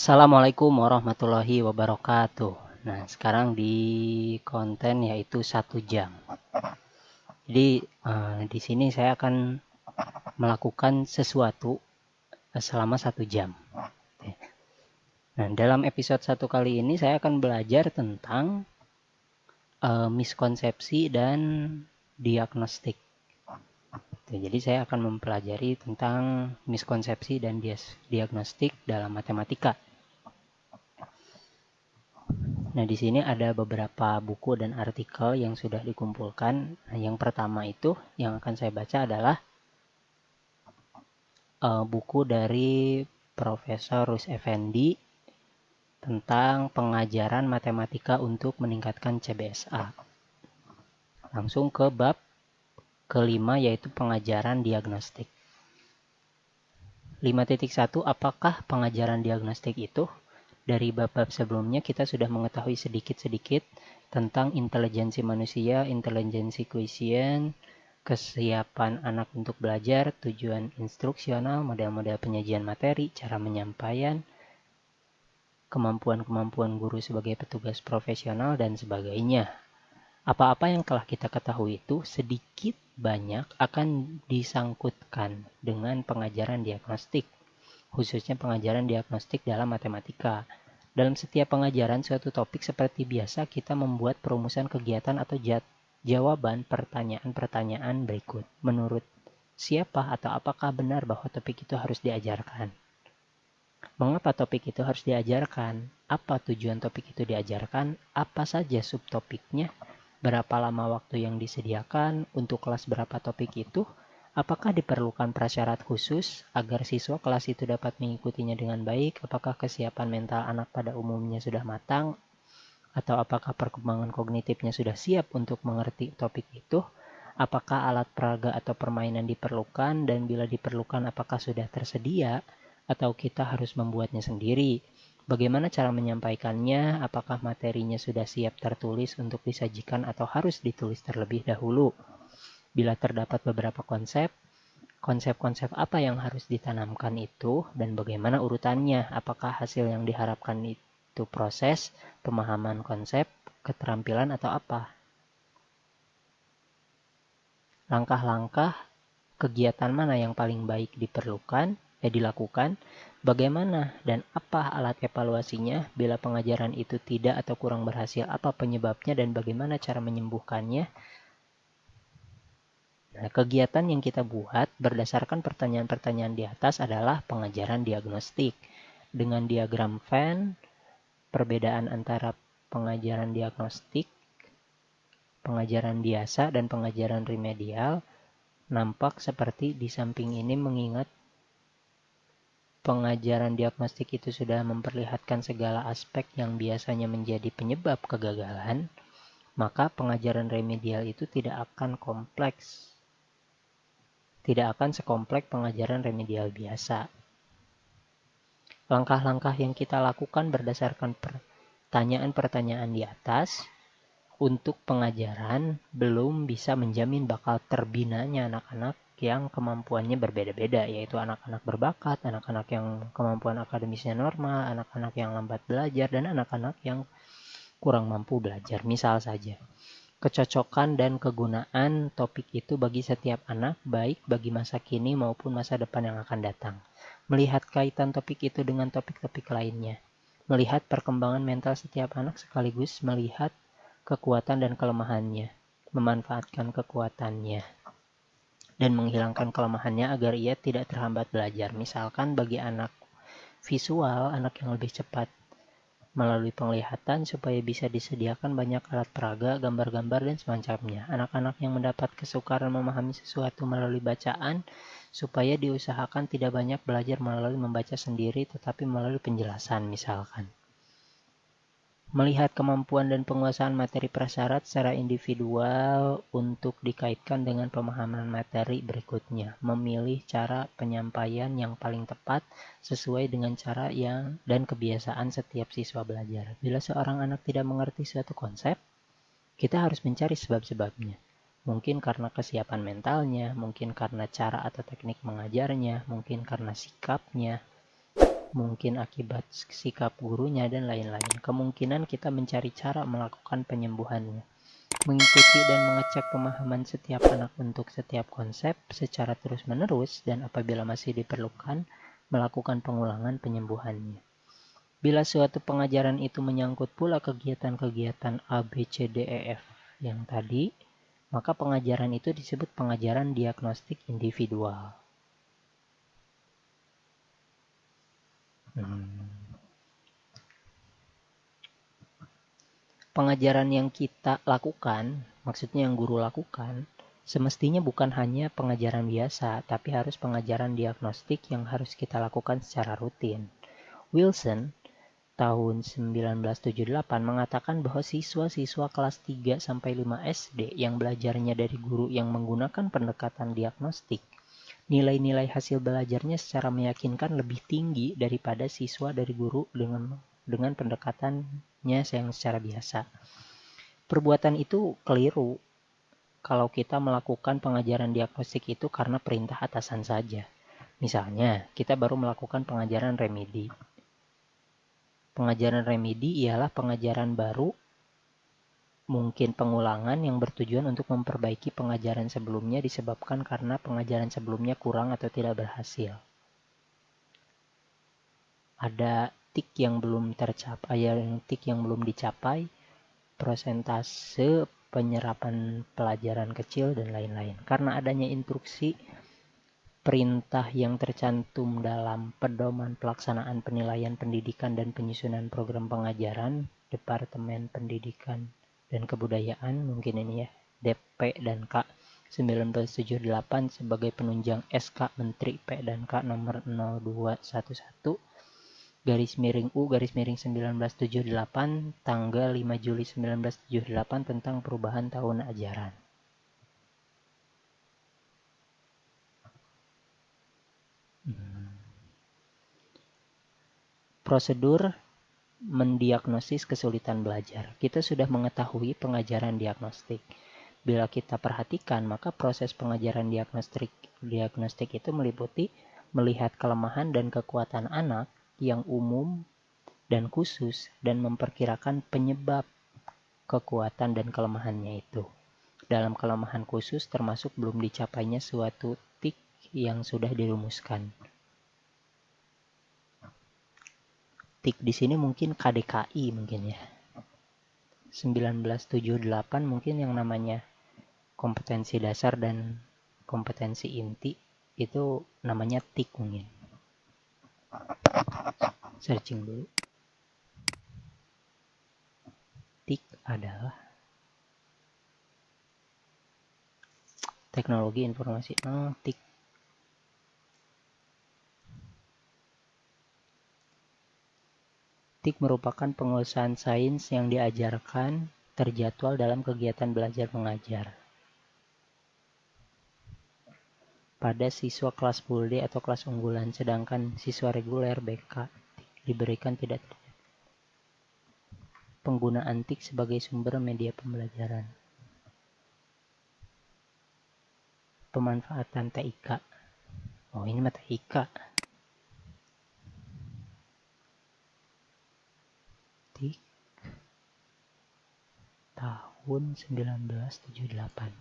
Assalamualaikum warahmatullahi wabarakatuh. Nah, sekarang di konten yaitu 1 jam. Jadi di sini saya akan melakukan sesuatu selama 1 jam. Nah, dalam episode 1 kali ini saya akan belajar tentang miskonsepsi dan diagnostik. Jadi saya akan mempelajari tentang miskonsepsi dan diagnostik dalam matematika. Nah, di sini ada beberapa buku dan artikel yang sudah dikumpulkan. Nah, yang pertama itu yang akan saya baca adalah buku dari Profesor Rus Effendi tentang pengajaran matematika untuk meningkatkan CBSA. Langsung ke bab kelima yaitu pengajaran diagnostik. 5.1 Apakah pengajaran diagnostik itu? Dari bab-bab sebelumnya kita sudah mengetahui sedikit-sedikit tentang intelijensi manusia, intelijensi quotient, kesiapan anak untuk belajar, tujuan instruksional, model-model penyajian materi, cara penyampaian, kemampuan-kemampuan guru sebagai petugas profesional, dan sebagainya. Apa-apa yang telah kita ketahui itu sedikit banyak akan disangkutkan dengan pengajaran diagnostik, khususnya pengajaran diagnostik dalam matematika. Dalam setiap pengajaran suatu topik seperti biasa kita membuat perumusan kegiatan atau jawaban pertanyaan-pertanyaan berikut. Menurut siapa atau apakah benar bahwa topik itu harus diajarkan? Mengapa topik itu harus diajarkan? Apa tujuan topik itu diajarkan? Apa saja subtopiknya? Berapa lama waktu yang disediakan? Untuk kelas berapa topik itu? Apakah diperlukan prasyarat khusus agar siswa kelas itu dapat mengikutinya dengan baik? Apakah kesiapan mental anak pada umumnya sudah matang? Atau apakah perkembangan kognitifnya sudah siap untuk mengerti topik itu? Apakah alat peraga atau permainan diperlukan? Dan bila diperlukan apakah sudah tersedia? Atau kita harus membuatnya sendiri? Bagaimana cara menyampaikannya? Apakah materinya sudah siap tertulis untuk disajikan atau harus ditulis terlebih dahulu? Bila terdapat beberapa konsep-konsep apa yang harus ditanamkan itu dan bagaimana urutannya? Apakah hasil yang diharapkan itu proses, pemahaman konsep, keterampilan atau apa? Langkah-langkah kegiatan mana yang paling baik dilakukan? Bagaimana dan apa alat evaluasinya? Bila pengajaran itu tidak atau kurang berhasil, apa penyebabnya dan bagaimana cara menyembuhkannya? Nah, kegiatan yang kita buat berdasarkan pertanyaan-pertanyaan di atas adalah pengajaran diagnostik. Dengan diagram Venn, perbedaan antara pengajaran diagnostik, pengajaran biasa, dan pengajaran remedial nampak seperti di samping ini. Mengingat pengajaran diagnostik itu sudah memperlihatkan segala aspek yang biasanya menjadi penyebab kegagalan, maka pengajaran remedial itu tidak akan sekompleks pengajaran remedial biasa. Langkah-langkah yang kita lakukan berdasarkan pertanyaan-pertanyaan di atas untuk pengajaran belum bisa menjamin bakal terbinanya anak-anak yang kemampuannya berbeda-beda, yaitu anak-anak berbakat, anak-anak yang kemampuan akademisnya normal, anak-anak yang lambat belajar, dan anak-anak yang kurang mampu belajar. Misal saja, kecocokan dan kegunaan topik itu bagi setiap anak, baik bagi masa kini maupun masa depan yang akan datang. Melihat kaitan topik itu dengan topik-topik lainnya. Melihat perkembangan mental setiap anak sekaligus melihat kekuatan dan kelemahannya. Memanfaatkan kekuatannya dan menghilangkan kelemahannya agar ia tidak terhambat belajar. Misalkan bagi anak visual, anak yang lebih cepat melalui penglihatan supaya bisa disediakan banyak alat peraga, gambar-gambar, dan semacamnya. Anak-anak yang mendapat kesukaran memahami sesuatu melalui bacaan supaya diusahakan tidak banyak belajar melalui membaca sendiri tetapi melalui penjelasan misalkan. Melihat kemampuan dan penguasaan materi prasyarat secara individual untuk dikaitkan dengan pemahaman materi berikutnya. Memilih cara penyampaian yang paling tepat sesuai dengan cara dan kebiasaan setiap siswa belajar. Bila seorang anak tidak mengerti suatu konsep, kita harus mencari sebab-sebabnya. Mungkin karena kesiapan mentalnya, mungkin karena cara atau teknik mengajarnya, mungkin karena sikapnya, mungkin akibat sikap gurunya, dan lain-lain. Kemungkinan kita mencari cara melakukan penyembuhannya, mengikuti dan mengecek pemahaman setiap anak untuk setiap konsep secara terus-menerus, dan apabila masih diperlukan, melakukan pengulangan penyembuhannya. Bila suatu pengajaran itu menyangkut pula kegiatan-kegiatan A, B, C, D, E, F yang tadi, maka pengajaran itu disebut pengajaran diagnostik individual. Pengajaran yang kita lakukan, maksudnya yang guru lakukan, semestinya bukan hanya pengajaran biasa, tapi harus pengajaran diagnostik yang harus kita lakukan secara rutin. Wilson tahun 1978 mengatakan bahwa siswa-siswa kelas 3-5 SD yang belajarnya dari guru yang menggunakan pendekatan diagnostik, nilai-nilai hasil belajarnya secara meyakinkan lebih tinggi daripada siswa dari guru dengan pendekatannya yang secara biasa. Perbuatan itu keliru kalau kita melakukan pengajaran diagnostik itu karena perintah atasan saja. Misalnya, kita baru melakukan pengajaran remedi. Pengajaran remedi ialah pengajaran baru, mungkin pengulangan yang bertujuan untuk memperbaiki pengajaran sebelumnya disebabkan karena pengajaran sebelumnya kurang atau tidak berhasil. Ada tik yang belum tercapai, tik yang belum dicapai, persentase penyerapan pelajaran kecil, dan lain-lain. Karena adanya instruksi perintah yang tercantum dalam Pedoman Pelaksanaan Penilaian Pendidikan dan Penyusunan Program Pengajaran Departemen Pendidikan dan Kebudayaan, mungkin ini ya, DP dan K 1978 sebagai penunjang SK Menteri P dan K nomor 0211 _U_1978 tanggal 5 Juli 1978 tentang perubahan tahun ajaran. Prosedur mendiagnosis kesulitan belajar. Kita sudah mengetahui pengajaran diagnostik. Bila kita perhatikan, maka proses pengajaran diagnostik itu meliputi melihat kelemahan dan kekuatan anak yang umum dan khusus, dan memperkirakan penyebab kekuatan dan kelemahannya itu. Dalam kelemahan khusus termasuk belum dicapainya suatu tik yang sudah dirumuskan. Tik di sini mungkin KDKI mungkin ya. 1978 mungkin yang namanya kompetensi dasar dan kompetensi inti itu namanya tik mungkin. Searching dulu. TIK adalah teknologi informasi. TIK. TIK merupakan penguasaan sains yang diajarkan terjadwal dalam kegiatan belajar mengajar. Pada siswa kelas full day atau kelas unggulan, sedangkan siswa reguler BK diberikan tidak terjadi. Penggunaan TIK sebagai sumber media pembelajaran. Pemanfaatan TIK. Oh, ini mah TIK. TIK tahun 1978.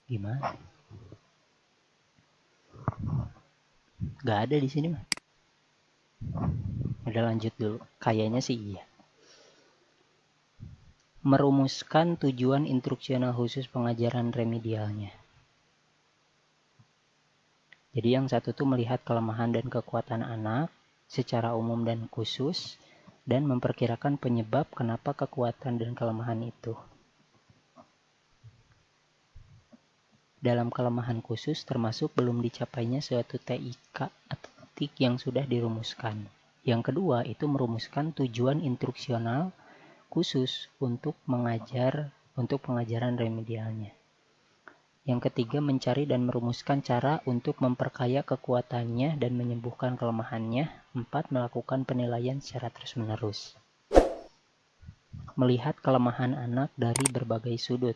Gimana? Gak ada di sini mah. Udah lanjut dulu. Kayaknya sih iya. Merumuskan tujuan instruksional khusus pengajaran remedialnya. Jadi yang satu tuh melihat kelemahan dan kekuatan anak secara umum dan khusus, dan memperkirakan penyebab kenapa kekuatan dan kelemahan itu. Dalam kelemahan khusus termasuk belum dicapainya suatu TIK atau TIK yang sudah dirumuskan. Yang kedua itu merumuskan tujuan instruksional khusus untuk pengajaran remedialnya. Yang ketiga mencari dan merumuskan cara untuk memperkaya kekuatannya dan menyembuhkan kelemahannya. 4. Melakukan penilaian secara terus-menerus. melihat kelemahan anak dari berbagai sudut.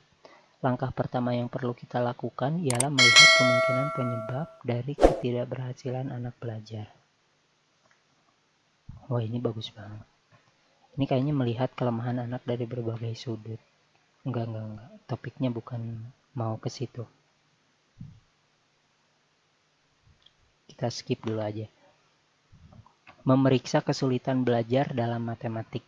Langkah pertama yang perlu kita lakukan ialah melihat kemungkinan penyebab dari ketidakberhasilan anak belajar. Wah, ini bagus banget. Ini kayaknya melihat kelemahan anak dari berbagai sudut. Enggak. Topiknya bukan mau ke situ. Kita skip dulu aja. Memeriksa kesulitan belajar dalam matematik.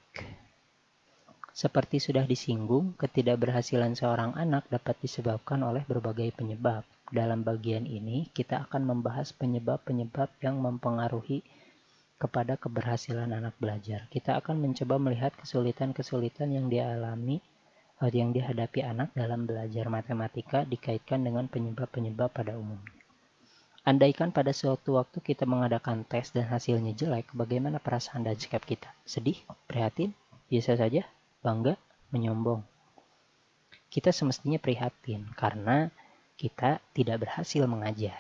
Seperti sudah disinggung, ketidakberhasilan seorang anak dapat disebabkan oleh berbagai penyebab. Dalam bagian ini, kita akan membahas penyebab-penyebab yang mempengaruhi kepada keberhasilan anak belajar. Kita akan mencoba melihat kesulitan-kesulitan yang dihadapi anak dalam belajar matematika dikaitkan dengan penyebab-penyebab pada umumnya. Andaikan pada suatu waktu kita mengadakan tes dan hasilnya jelek, bagaimana perasaan dan sikap kita? Sedih? Prihatin? Biasa saja? Bangga? Menyombong? Kita semestinya prihatin karena kita tidak berhasil mengajar.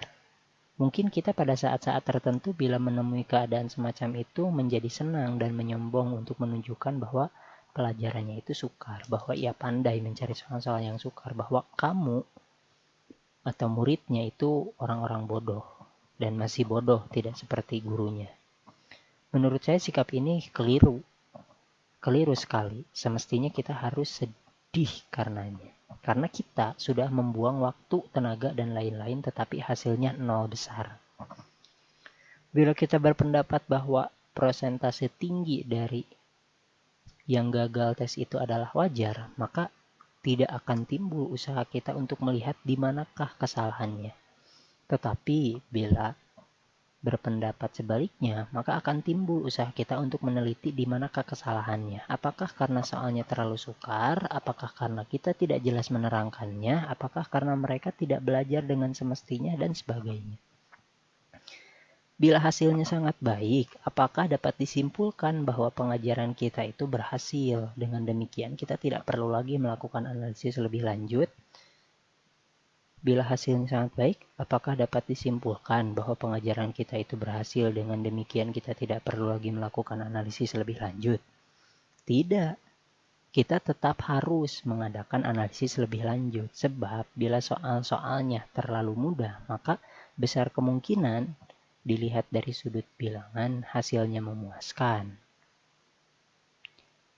Mungkin kita pada saat-saat tertentu bila menemui keadaan semacam itu menjadi senang dan menyombong untuk menunjukkan bahwa pelajarannya itu sukar, bahwa ia pandai mencari soal-soal yang sukar, bahwa kamu atau muridnya itu orang-orang bodoh dan masih bodoh, tidak seperti gurunya. Menurut saya sikap ini keliru sekali. Semestinya kita harus sedih karenanya. Karena kita sudah membuang waktu, tenaga, dan lain-lain, tetapi hasilnya nol besar. Bila kita berpendapat bahwa persentase tinggi dari yang gagal tes itu adalah wajar, maka tidak akan timbul usaha kita untuk melihat di manakah kesalahannya. Tetapi bila berpendapat sebaliknya, maka akan timbul usaha kita untuk meneliti di manakah kesalahannya. Apakah karena soalnya terlalu sukar? Apakah karena kita tidak jelas menerangkannya? Apakah karena mereka tidak belajar dengan semestinya? Dan sebagainya. Bila hasilnya sangat baik, apakah dapat disimpulkan bahwa pengajaran kita itu berhasil? Dengan demikian, kita tidak perlu lagi melakukan analisis lebih lanjut. Bila hasilnya sangat baik, apakah dapat disimpulkan bahwa pengajaran kita itu berhasil? Dengan demikian kita tidak perlu lagi melakukan analisis lebih lanjut? Tidak. Kita tetap harus mengadakan analisis lebih lanjut. Sebab bila soal-soalnya terlalu mudah, maka besar kemungkinan dilihat dari sudut bilangan hasilnya memuaskan.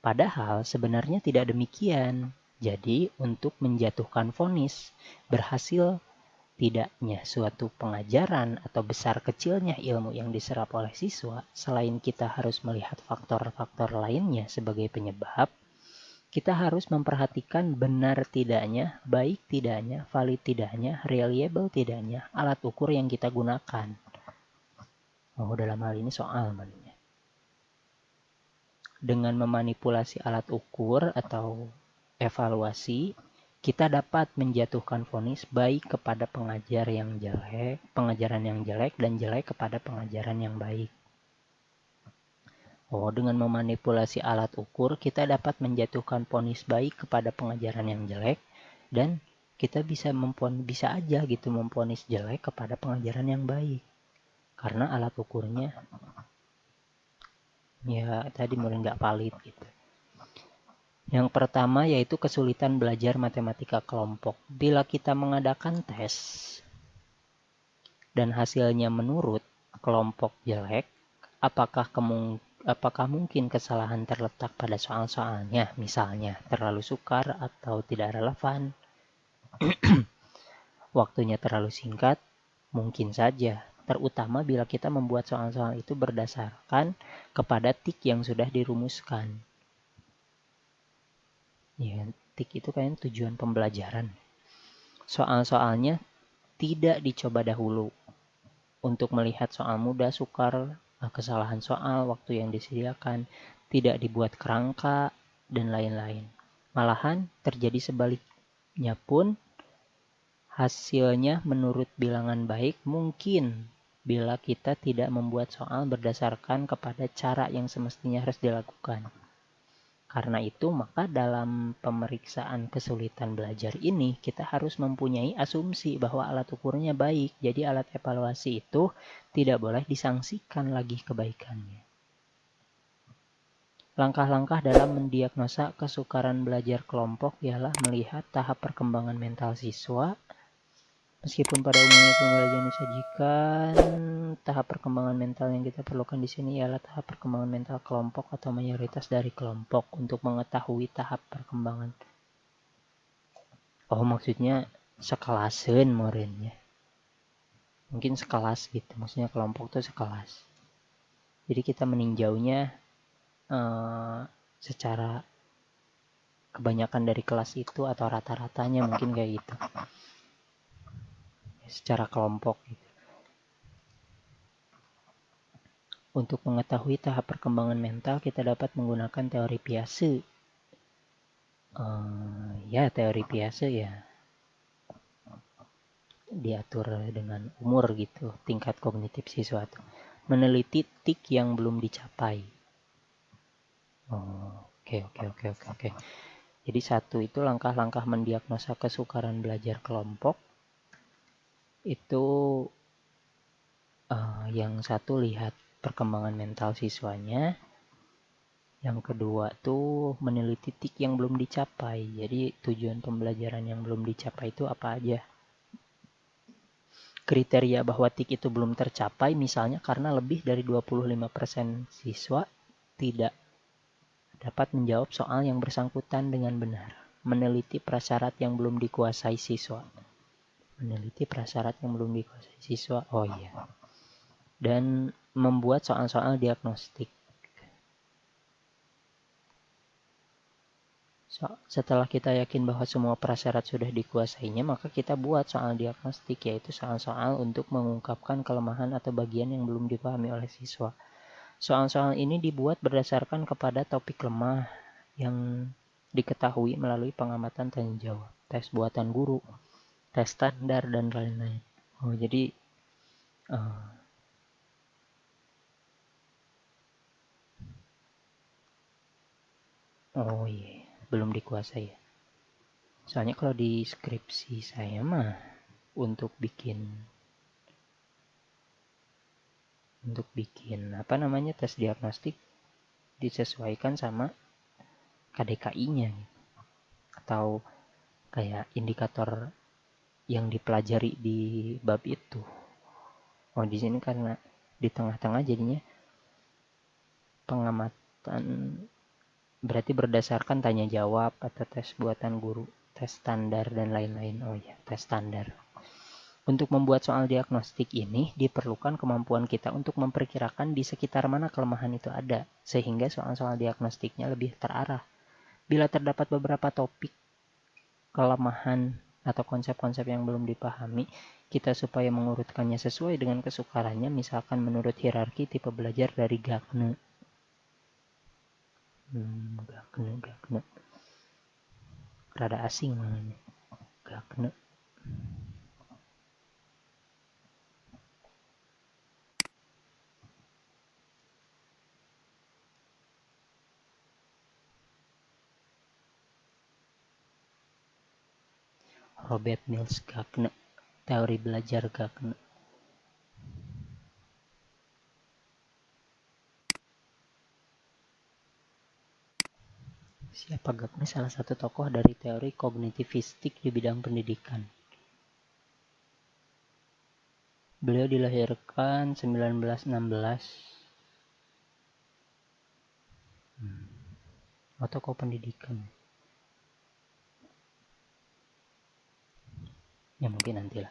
Padahal sebenarnya tidak demikian. Jadi, untuk menjatuhkan vonis berhasil tidaknya suatu pengajaran atau besar kecilnya ilmu yang diserap oleh siswa, selain kita harus melihat faktor-faktor lainnya sebagai penyebab, kita harus memperhatikan benar tidaknya, baik tidaknya, valid tidaknya, reliable tidaknya alat ukur yang kita gunakan. Dalam hal ini soal maksudnya. Dengan memanipulasi alat ukur atau evaluasi, kita dapat menjatuhkan vonis baik kepada pengajaran yang jelek dan jelek kepada pengajaran yang baik. Dengan memanipulasi alat ukur, kita dapat menjatuhkan vonis baik kepada pengajaran yang jelek dan kita bisa aja gitu memvonis jelek kepada pengajaran yang baik. Karena alat ukurnya ya tadi mulai nggak valid gitu. Yang pertama yaitu kesulitan belajar matematika kelompok. Bila kita mengadakan tes dan hasilnya menurut kelompok jelek, apakah mungkin kesalahan terletak pada soal-soalnya, misalnya terlalu sukar atau tidak relevan, waktunya terlalu singkat? Mungkin saja, terutama bila kita membuat soal-soal itu berdasarkan kepada tik yang sudah dirumuskan. Ya, tik itu kayaknya tujuan pembelajaran. Soal-soalnya tidak dicoba dahulu untuk melihat soal mudah, sukar, kesalahan soal, waktu yang disediakan, tidak dibuat kerangka, dan lain-lain. Malahan terjadi sebaliknya pun, hasilnya menurut bilangan baik mungkin bila kita tidak membuat soal berdasarkan kepada cara yang semestinya harus dilakukan. Karena itu, maka dalam pemeriksaan kesulitan belajar ini, kita harus mempunyai asumsi bahwa alat ukurnya baik. Jadi alat evaluasi itu tidak boleh disangsikan lagi kebaikannya. Langkah-langkah dalam mendiagnosa kesukaran belajar kelompok ialah melihat tahap perkembangan mental siswa. Meskipun pada umumnya pembelajaran disajikan, tahap perkembangan mental yang kita perlukan di sini ialah tahap perkembangan mental kelompok atau mayoritas dari kelompok untuk mengetahui tahap perkembangan. Oh, maksudnya sekelasan morennya. Mungkin sekelas gitu, maksudnya kelompok tuh sekelas. Jadi kita meninjaunya secara kebanyakan dari kelas itu atau rata-ratanya mungkin kayak gitu. Secara kelompok gitu. Untuk mengetahui tahap perkembangan mental, kita dapat menggunakan teori Piaget. Ya, teori Piaget ya diatur dengan umur gitu, tingkat kognitif siswa tuh. Meneliti titik yang belum dicapai. Oke. Jadi satu itu langkah-langkah mendiagnosa kesukaran belajar kelompok. Itu yang satu lihat perkembangan mental siswanya. Yang kedua tuh meneliti titik yang belum dicapai. Jadi tujuan pembelajaran yang belum dicapai itu apa aja. Kriteria bahwa titik itu belum tercapai misalnya karena lebih dari 25% siswa tidak dapat menjawab soal yang bersangkutan dengan benar. Meneliti prasyarat yang belum dikuasai siswa. Oh iya. Dan membuat soal-soal diagnostik. Setelah kita yakin bahwa semua prasyarat sudah dikuasainya, maka kita buat soal diagnostik, yaitu soal-soal untuk mengungkapkan kelemahan atau bagian yang belum dipahami oleh siswa. Soal-soal ini dibuat berdasarkan kepada topik lemah yang diketahui melalui pengamatan tanya jawab, tes buatan guru, tes standar, dan lain-lain. Jadi belum dikuasai ya. Soalnya kalau di skripsi saya mah untuk bikin tes diagnostik disesuaikan sama KDKI-nya atau kayak indikator yang dipelajari di bab itu. Di sini karena di tengah-tengah jadinya pengamatan berarti berdasarkan tanya jawab atau tes buatan guru, tes standar dan lain-lain. Tes standar. Untuk membuat soal diagnostik ini diperlukan kemampuan kita untuk memperkirakan di sekitar mana kelemahan itu ada, sehingga soal-soal diagnostiknya lebih terarah. Bila terdapat beberapa topik kelemahan atau konsep-konsep yang belum dipahami, kita supaya mengurutkannya sesuai dengan kesukarannya, misalkan menurut hierarki tipe belajar dari Gagne. Gagne. Rada asing namanya. Gagne. Robert Niels Gagne, teori belajar Gagne. Siapa Gagne? Salah satu tokoh dari teori kognitivistik di bidang pendidikan. Beliau dilahirkan 1916. Tokoh pendidikan. Ya mungkin nantilah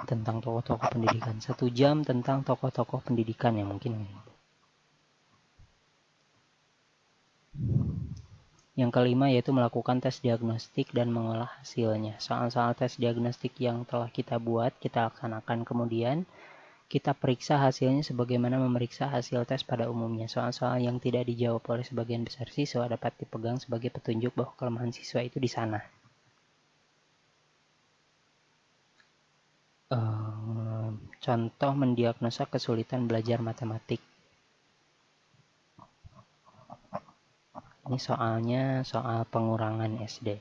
tentang tokoh-tokoh pendidikan. 1 jam tentang tokoh-tokoh pendidikan ya mungkin. Yang kelima yaitu melakukan tes diagnostik dan mengolah hasilnya. Soal-soal tes diagnostik yang telah kita buat, kita laksanakan. Kemudian kita periksa hasilnya sebagaimana memeriksa hasil tes pada umumnya. Soal-soal yang tidak dijawab oleh sebagian besar siswa dapat dipegang sebagai petunjuk bahwa kelemahan siswa itu di sana. Contoh mendiagnosa kesulitan belajar matematik. Ini soalnya soal pengurangan SD.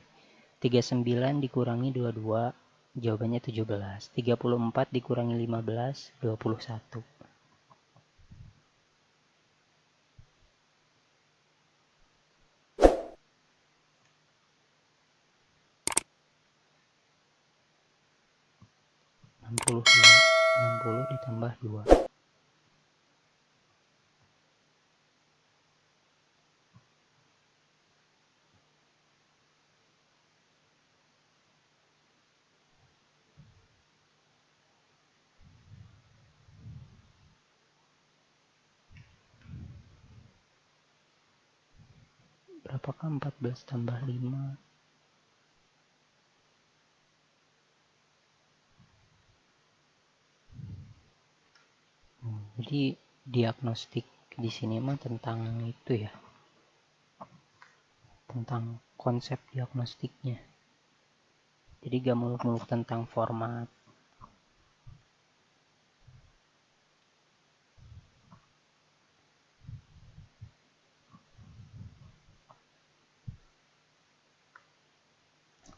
39 dikurangi 22, jawabannya 17. 34 dikurangi 15, 21. 60 ditambah 2. Berapakah 14 tambah 5? Jadi diagnostik di sini mah tentang itu ya, tentang konsep diagnostiknya. Jadi gak muluk-muluk tentang format.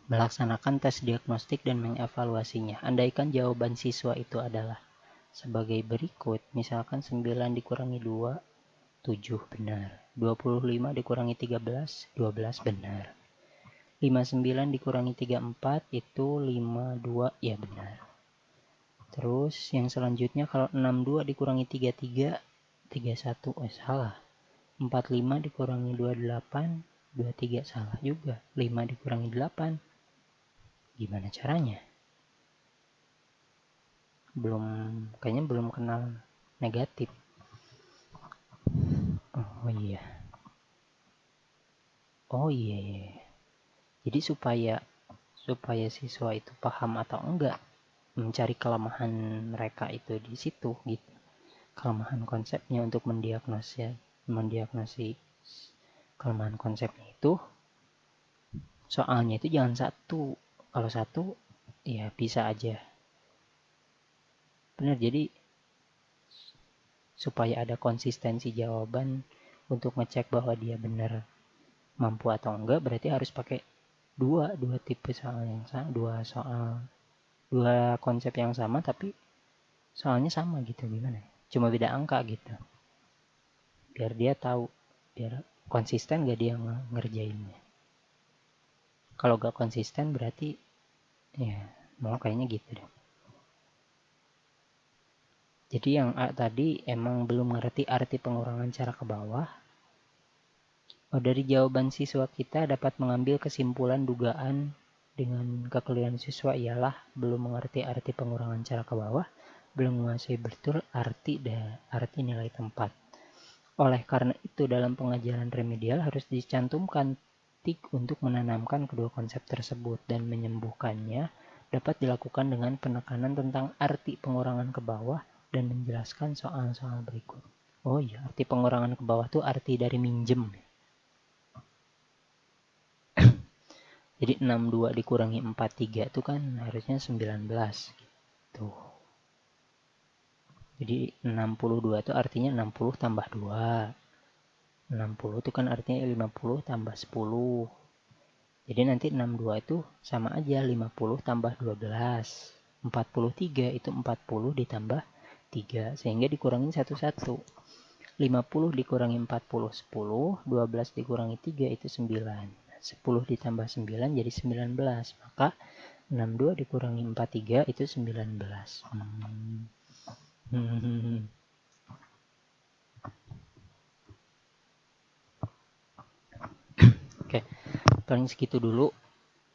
Melaksanakan tes diagnostik dan mengevaluasinya. Andaikan jawaban siswa itu adalah sebagai berikut, misalkan 9 dikurangi 2, 7 benar. 25 dikurangi 13, 12 benar. 59 dikurangi 34 itu 52, ya benar. Terus yang selanjutnya kalau 62 dikurangi 33, 31, salah. 45 dikurangi 28, 23 salah juga. 5 dikurangi 8, gimana caranya? Kayaknya belum kenal negatif. Oh iya. Jadi supaya siswa itu paham atau enggak, mencari kelemahan mereka itu di situ gitu. Kelemahan konsepnya untuk mendiagnosis kelemahan konsepnya itu, soalnya itu jangan satu. Kalau satu ya bisa aja benar. Jadi supaya ada konsistensi jawaban untuk ngecek bahwa dia benar mampu atau enggak, berarti harus pakai dua tipe soal yang sama, dua konsep yang sama tapi soalnya sama gitu. Gimana ya? Cuma beda angka gitu, biar dia tahu, biar konsisten gak dia ngerjainnya. Kalau gak konsisten berarti ya mau kayaknya gitu deh. Jadi yang A tadi emang belum ngerti arti pengurangan cara ke bawah. Dari jawaban siswa kita dapat mengambil kesimpulan dugaan dengan kekeliruan siswa ialah belum mengerti arti pengurangan cara ke bawah, belum menguasai betul arti nilai tempat. Oleh karena itu dalam pengajaran remedial harus dicantumkan tik untuk menanamkan kedua konsep tersebut, dan menyembuhkannya dapat dilakukan dengan penekanan tentang arti pengurangan ke bawah dan menjelaskan soal-soal berikut. Oh iya, arti pengurangan ke bawah tuh arti dari minjem. Jadi 62 dikurangi 43 itu kan harusnya 19 gitu. Jadi 62 itu artinya 60 tambah 2. 60 itu kan artinya 50 tambah 10. Jadi nanti 62 itu sama aja 50 tambah 12. 43 itu 40 ditambah 3, sehingga dikurangin satu-satu. 50 dikurangi 40, 10. 12 dikurangi 3 itu 9. 10 ditambah 9 jadi 19. Maka 62 dikurangi 43 itu 19. Oke, paling segitu dulu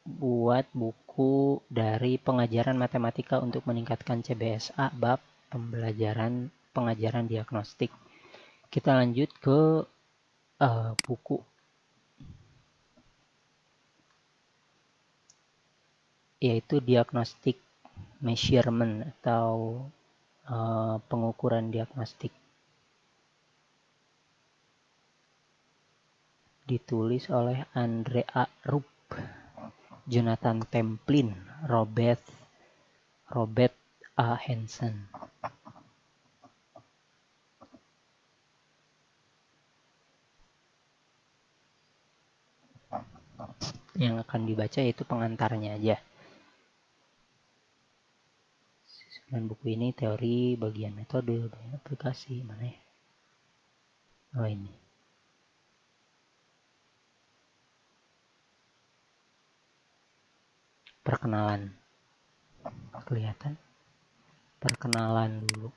buat buku dari pengajaran matematika untuk meningkatkan CBSA bab pengajaran diagnostik. Kita lanjut ke buku yaitu diagnostic measurement atau pengukuran diagnostik. Ditulis oleh Andre A. Rupp, Jonathan Templin, Robert A. Hansen. Yang akan dibaca yaitu pengantarnya aja. Dan buku ini teori, bagian metode, bagian aplikasi, mana ya? Oh ini. Perkenalan. Kelihatan? Perkenalan dulu.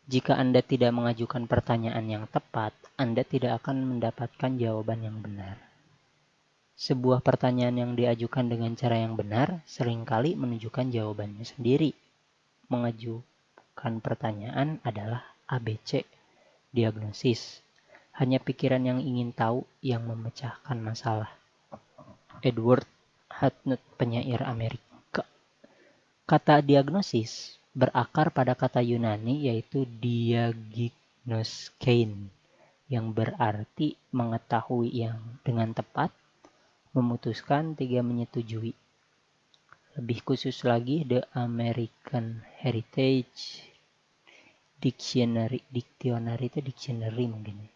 Jika Anda tidak mengajukan pertanyaan yang tepat, Anda tidak akan mendapatkan jawaban yang benar. Sebuah pertanyaan yang diajukan dengan cara yang benar seringkali menunjukkan jawabannya sendiri. Mengajukan pertanyaan adalah ABC, diagnosis. Hanya pikiran yang ingin tahu yang memecahkan masalah. Edward Hartnett, penyair Amerika. Kata diagnosis berakar pada kata Yunani yaitu diagnoskein, yang berarti mengetahui yang dengan tepat, memutuskan, tiga menyetujui. Lebih khusus lagi, The American Heritage Dictionary mungkin,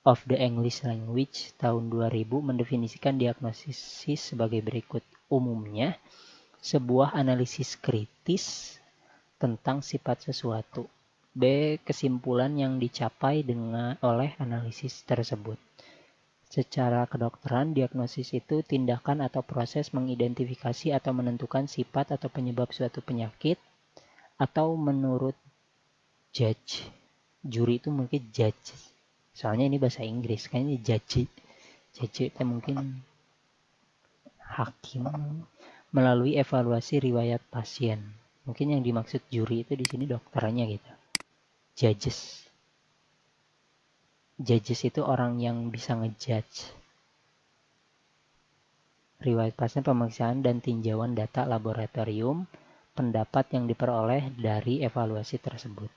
of the English Language tahun 2000 mendefinisikan diagnosis sebagai berikut. Umumnya, sebuah analisis kritis tentang sifat sesuatu. B. Kesimpulan yang dicapai oleh analisis tersebut. Secara kedokteran, diagnosis itu tindakan atau proses mengidentifikasi atau menentukan sifat atau penyebab suatu penyakit, atau menurut juri itu mungkin judge. Soalnya ini bahasa Inggris, kayaknya judge itu mungkin hakim, melalui evaluasi riwayat pasien. Mungkin yang dimaksud juri itu di sini dokternya gitu. Judges itu orang yang bisa ngejudge riwayat pasien, pemeriksaan dan tinjauan data laboratorium, pendapat yang diperoleh dari evaluasi tersebut.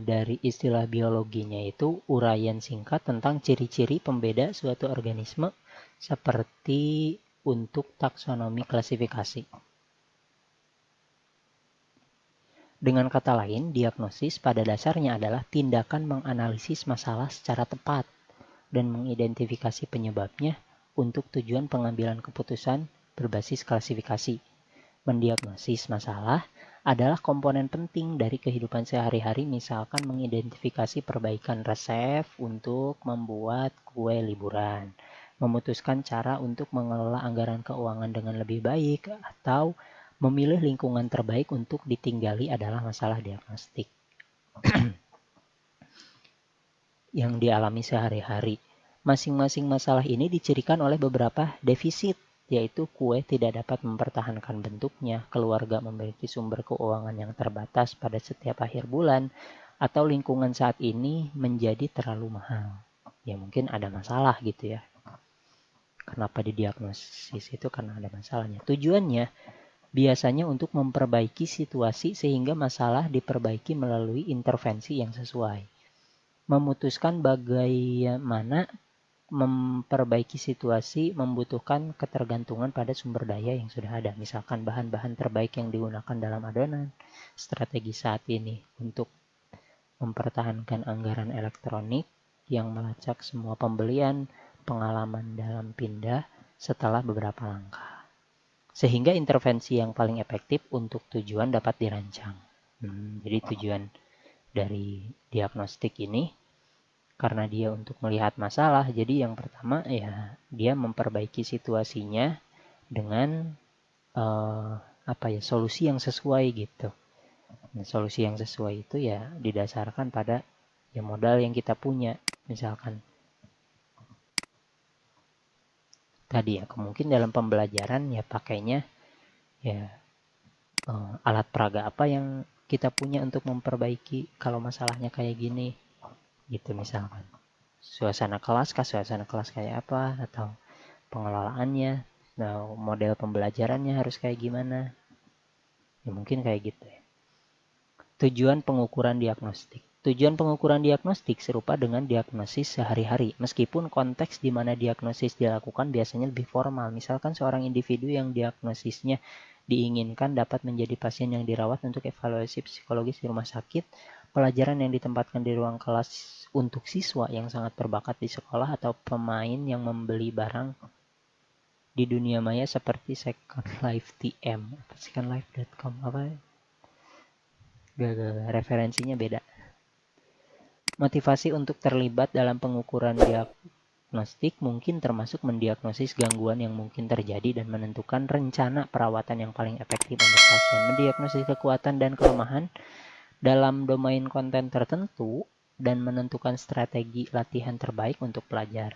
Dari istilah biologinya itu uraian singkat tentang ciri-ciri pembeda suatu organisme seperti untuk taksonomi klasifikasi. Dengan kata lain, diagnosis pada dasarnya adalah tindakan menganalisis masalah secara tepat dan mengidentifikasi penyebabnya untuk tujuan pengambilan keputusan berbasis klasifikasi. Mendiagnosis masalah adalah komponen penting dari kehidupan sehari-hari, misalkan mengidentifikasi perbaikan resep untuk membuat kue liburan, memutuskan cara untuk mengelola anggaran keuangan dengan lebih baik, atau memilih lingkungan terbaik untuk ditinggali adalah masalah diagnostik yang dialami sehari-hari. Masing-masing masalah ini dicirikan oleh beberapa defisit, yaitu kue tidak dapat mempertahankan bentuknya, keluarga memiliki sumber keuangan yang terbatas pada setiap akhir bulan, atau lingkungan saat ini menjadi terlalu mahal. Ya mungkin ada masalah gitu ya. Kenapa didiagnosis itu karena ada masalahnya. Tujuannya biasanya untuk memperbaiki situasi sehingga masalah diperbaiki melalui intervensi yang sesuai. Memutuskan bagaimana memperbaiki situasi membutuhkan ketergantungan pada sumber daya yang sudah ada. Misalkan bahan-bahan terbaik yang digunakan dalam adonan. Strategi saat ini untuk mempertahankan anggaran elektronik yang melacak semua pembelian, pengalaman dalam pindah setelah beberapa langkah. Sehingga intervensi yang paling efektif untuk tujuan dapat dirancang. Jadi tujuan dari diagnostik ini karena dia untuk melihat masalah, jadi yang pertama ya dia memperbaiki situasinya dengan solusi yang sesuai gitu. Nah, solusi yang sesuai itu ya didasarkan pada ya modal yang kita punya. Misalkan tadi ya mungkin dalam pembelajaran ya pakainya ya alat peraga apa yang kita punya untuk memperbaiki kalau masalahnya kayak gini gitu. Misalkan suasana kelas kayak apa, atau pengelolaannya, nah model pembelajarannya harus kayak gimana ya, mungkin kayak gitu ya. Tujuan pengukuran diagnostik. Tujuan pengukuran diagnostik serupa dengan diagnosis sehari-hari, meskipun konteks di mana diagnosis dilakukan biasanya lebih formal. Misalkan seorang individu yang diagnosisnya diinginkan dapat menjadi pasien yang dirawat untuk evaluasi psikologis di rumah sakit, pelajaran yang ditempatkan di ruang kelas untuk siswa yang sangat berbakat di sekolah, atau pemain yang membeli barang di dunia maya seperti Second Life TM, secondlife.com apa? Referensinya beda. Motivasi untuk terlibat dalam pengukuran diagnostik mungkin termasuk mendiagnosis gangguan yang mungkin terjadi dan menentukan rencana perawatan yang paling efektif untuk pasien. Mendiagnosis kekuatan dan kelemahan dalam domain konten tertentu dan menentukan strategi latihan terbaik untuk pelajar.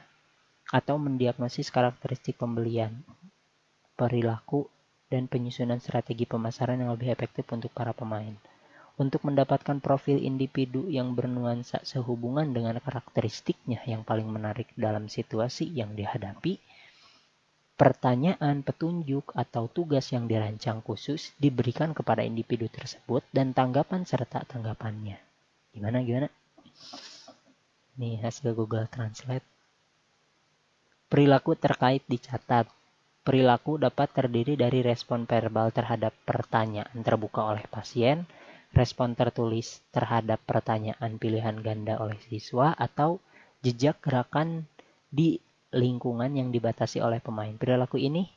Atau mendiagnosis karakteristik pembelian, perilaku, dan penyusunan strategi pemasaran yang lebih efektif untuk para pemain. Untuk mendapatkan profil individu yang bernuansa sehubungan dengan karakteristiknya yang paling menarik dalam situasi yang dihadapi, pertanyaan, petunjuk, atau tugas yang dirancang khusus diberikan kepada individu tersebut dan tanggapan serta tanggapannya. Gimana? Nih hasil Google Translate. Perilaku terkait dicatat. Perilaku dapat terdiri dari respon verbal terhadap pertanyaan terbuka oleh pasien, respon tertulis terhadap pertanyaan pilihan ganda oleh siswa, atau jejak gerakan di lingkungan yang dibatasi oleh pemain. Perilaku ini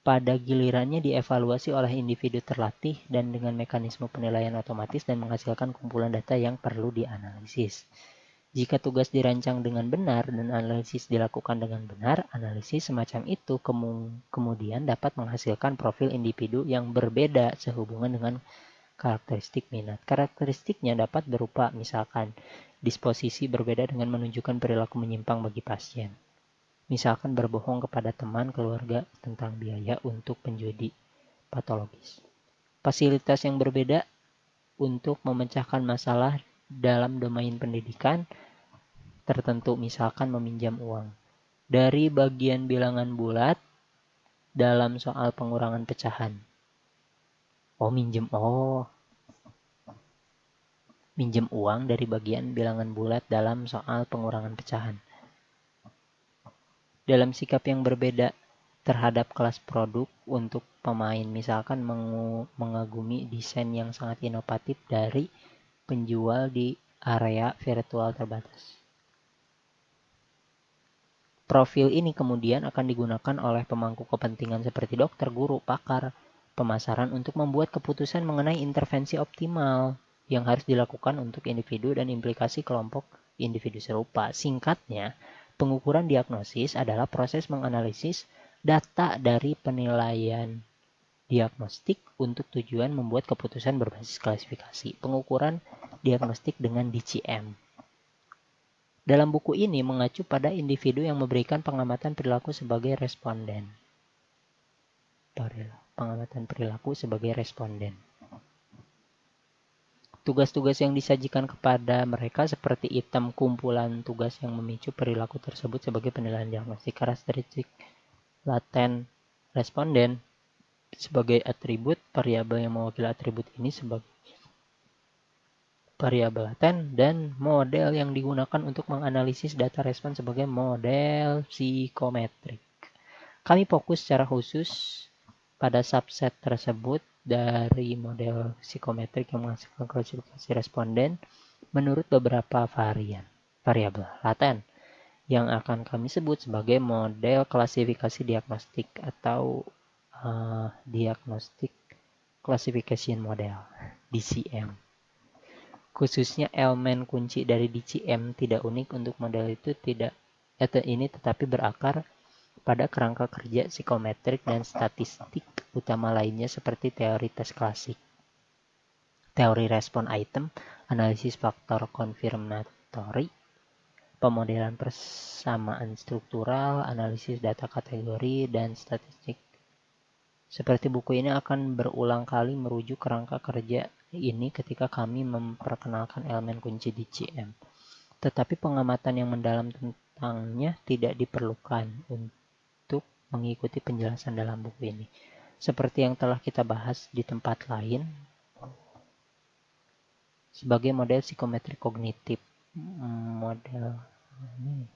pada gilirannya dievaluasi oleh individu terlatih dan dengan mekanisme penilaian otomatis dan menghasilkan kumpulan data yang perlu dianalisis. Jika tugas dirancang dengan benar dan analisis dilakukan dengan benar, analisis semacam itu kemudian dapat menghasilkan profil individu yang berbeda sehubungan dengan karakteristik minat. Karakteristiknya dapat berupa misalkan disposisi berbeda dengan menunjukkan perilaku menyimpang bagi pasien. Misalkan berbohong kepada teman keluarga tentang biaya untuk penjudi patologis. Fasilitas yang berbeda untuk memecahkan masalah dalam domain pendidikan tertentu, misalkan meminjam uang. Dari bagian bilangan bulat dalam soal pengurangan pecahan. Minjem uang dari bagian bilangan bulat dalam soal pengurangan pecahan. Dalam sikap yang berbeda terhadap kelas produk untuk pemain, misalkan mengagumi desain yang sangat inovatif dari penjual di area virtual terbatas. Profil ini kemudian akan digunakan oleh pemangku kepentingan seperti dokter, guru, pakar, pemasaran untuk membuat keputusan mengenai intervensi optimal yang harus dilakukan untuk individu dan implikasi kelompok individu serupa. Singkatnya, pengukuran diagnosis adalah proses menganalisis data dari penilaian diagnostik untuk tujuan membuat keputusan berbasis klasifikasi. Pengukuran diagnostik dengan DCM. Dalam buku ini mengacu pada individu yang memberikan pengamatan perilaku sebagai responden. Pengamatan perilaku sebagai responden. Tugas-tugas yang disajikan kepada mereka seperti item kumpulan tugas yang memicu perilaku tersebut sebagai penilaian diagnostik. Karakteristik laten responden sebagai atribut, variabel yang mewakili atribut ini sebagai variabel laten, dan model yang digunakan untuk menganalisis data respon sebagai model psikometrik. Kami fokus secara khusus pada subset tersebut dari model psikometrik yang menghasilkan klasifikasi responden menurut beberapa variabel laten yang akan kami sebut sebagai model klasifikasi diagnostik atau Diagnostic Classification Model, DCM. Khususnya elemen kunci dari DCM tidak unik untuk model ini tetapi berakar pada kerangka kerja psikometrik dan statistik utama lainnya seperti teori tes klasik, teori respon item, analisis faktor konfirmatori, pemodelan persamaan struktural, analisis data kategori, dan statistik. Seperti buku ini akan berulang kali merujuk kerangka kerja ini ketika kami memperkenalkan elemen kunci DCM. Tetapi pengamatan yang mendalam tentangnya tidak diperlukan untuk mengikuti penjelasan dalam buku ini. Seperti yang telah kita bahas di tempat lain, sebagai model psikometrik kognitif, model ini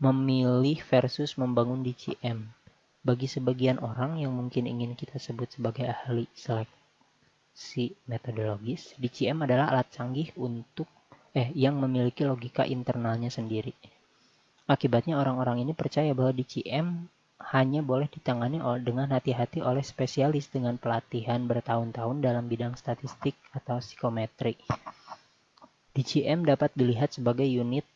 memilih versus membangun DCM. Bagi sebagian orang yang mungkin ingin kita sebut sebagai ahli seleksi metodologis, DCM adalah alat canggih yang memiliki logika internalnya sendiri. Akibatnya orang-orang ini percaya bahwa DCM hanya boleh ditangani dengan hati-hati oleh spesialis dengan pelatihan bertahun-tahun dalam bidang statistik atau psikometri. DCM dapat dilihat sebagai unit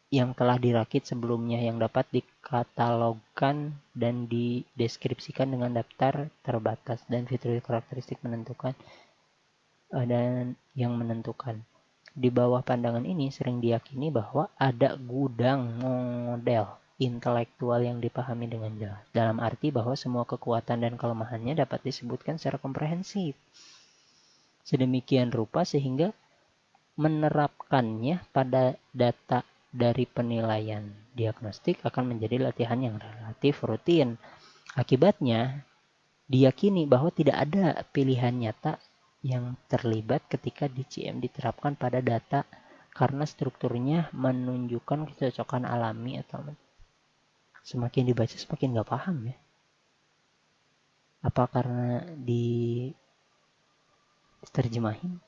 yang telah dirakit sebelumnya yang dapat dikatalogkan dan dideskripsikan dengan daftar terbatas dan fitur karakteristik menentukan dan yang menentukan. Di bawah pandangan ini sering diyakini bahwa ada gudang model intelektual yang dipahami dengan jelas, dalam arti bahwa semua kekuatan dan kelemahannya dapat disebutkan secara komprehensif. Sedemikian rupa sehingga menerapkannya pada data dari penilaian diagnostik akan menjadi latihan yang relatif rutin. Akibatnya, diyakini bahwa tidak ada pilihan nyata yang terlibat ketika DCM diterapkan pada data karena strukturnya menunjukkan kecocokan alami atau semakin dibaca semakin nggak paham ya. Apa karena diterjemahin?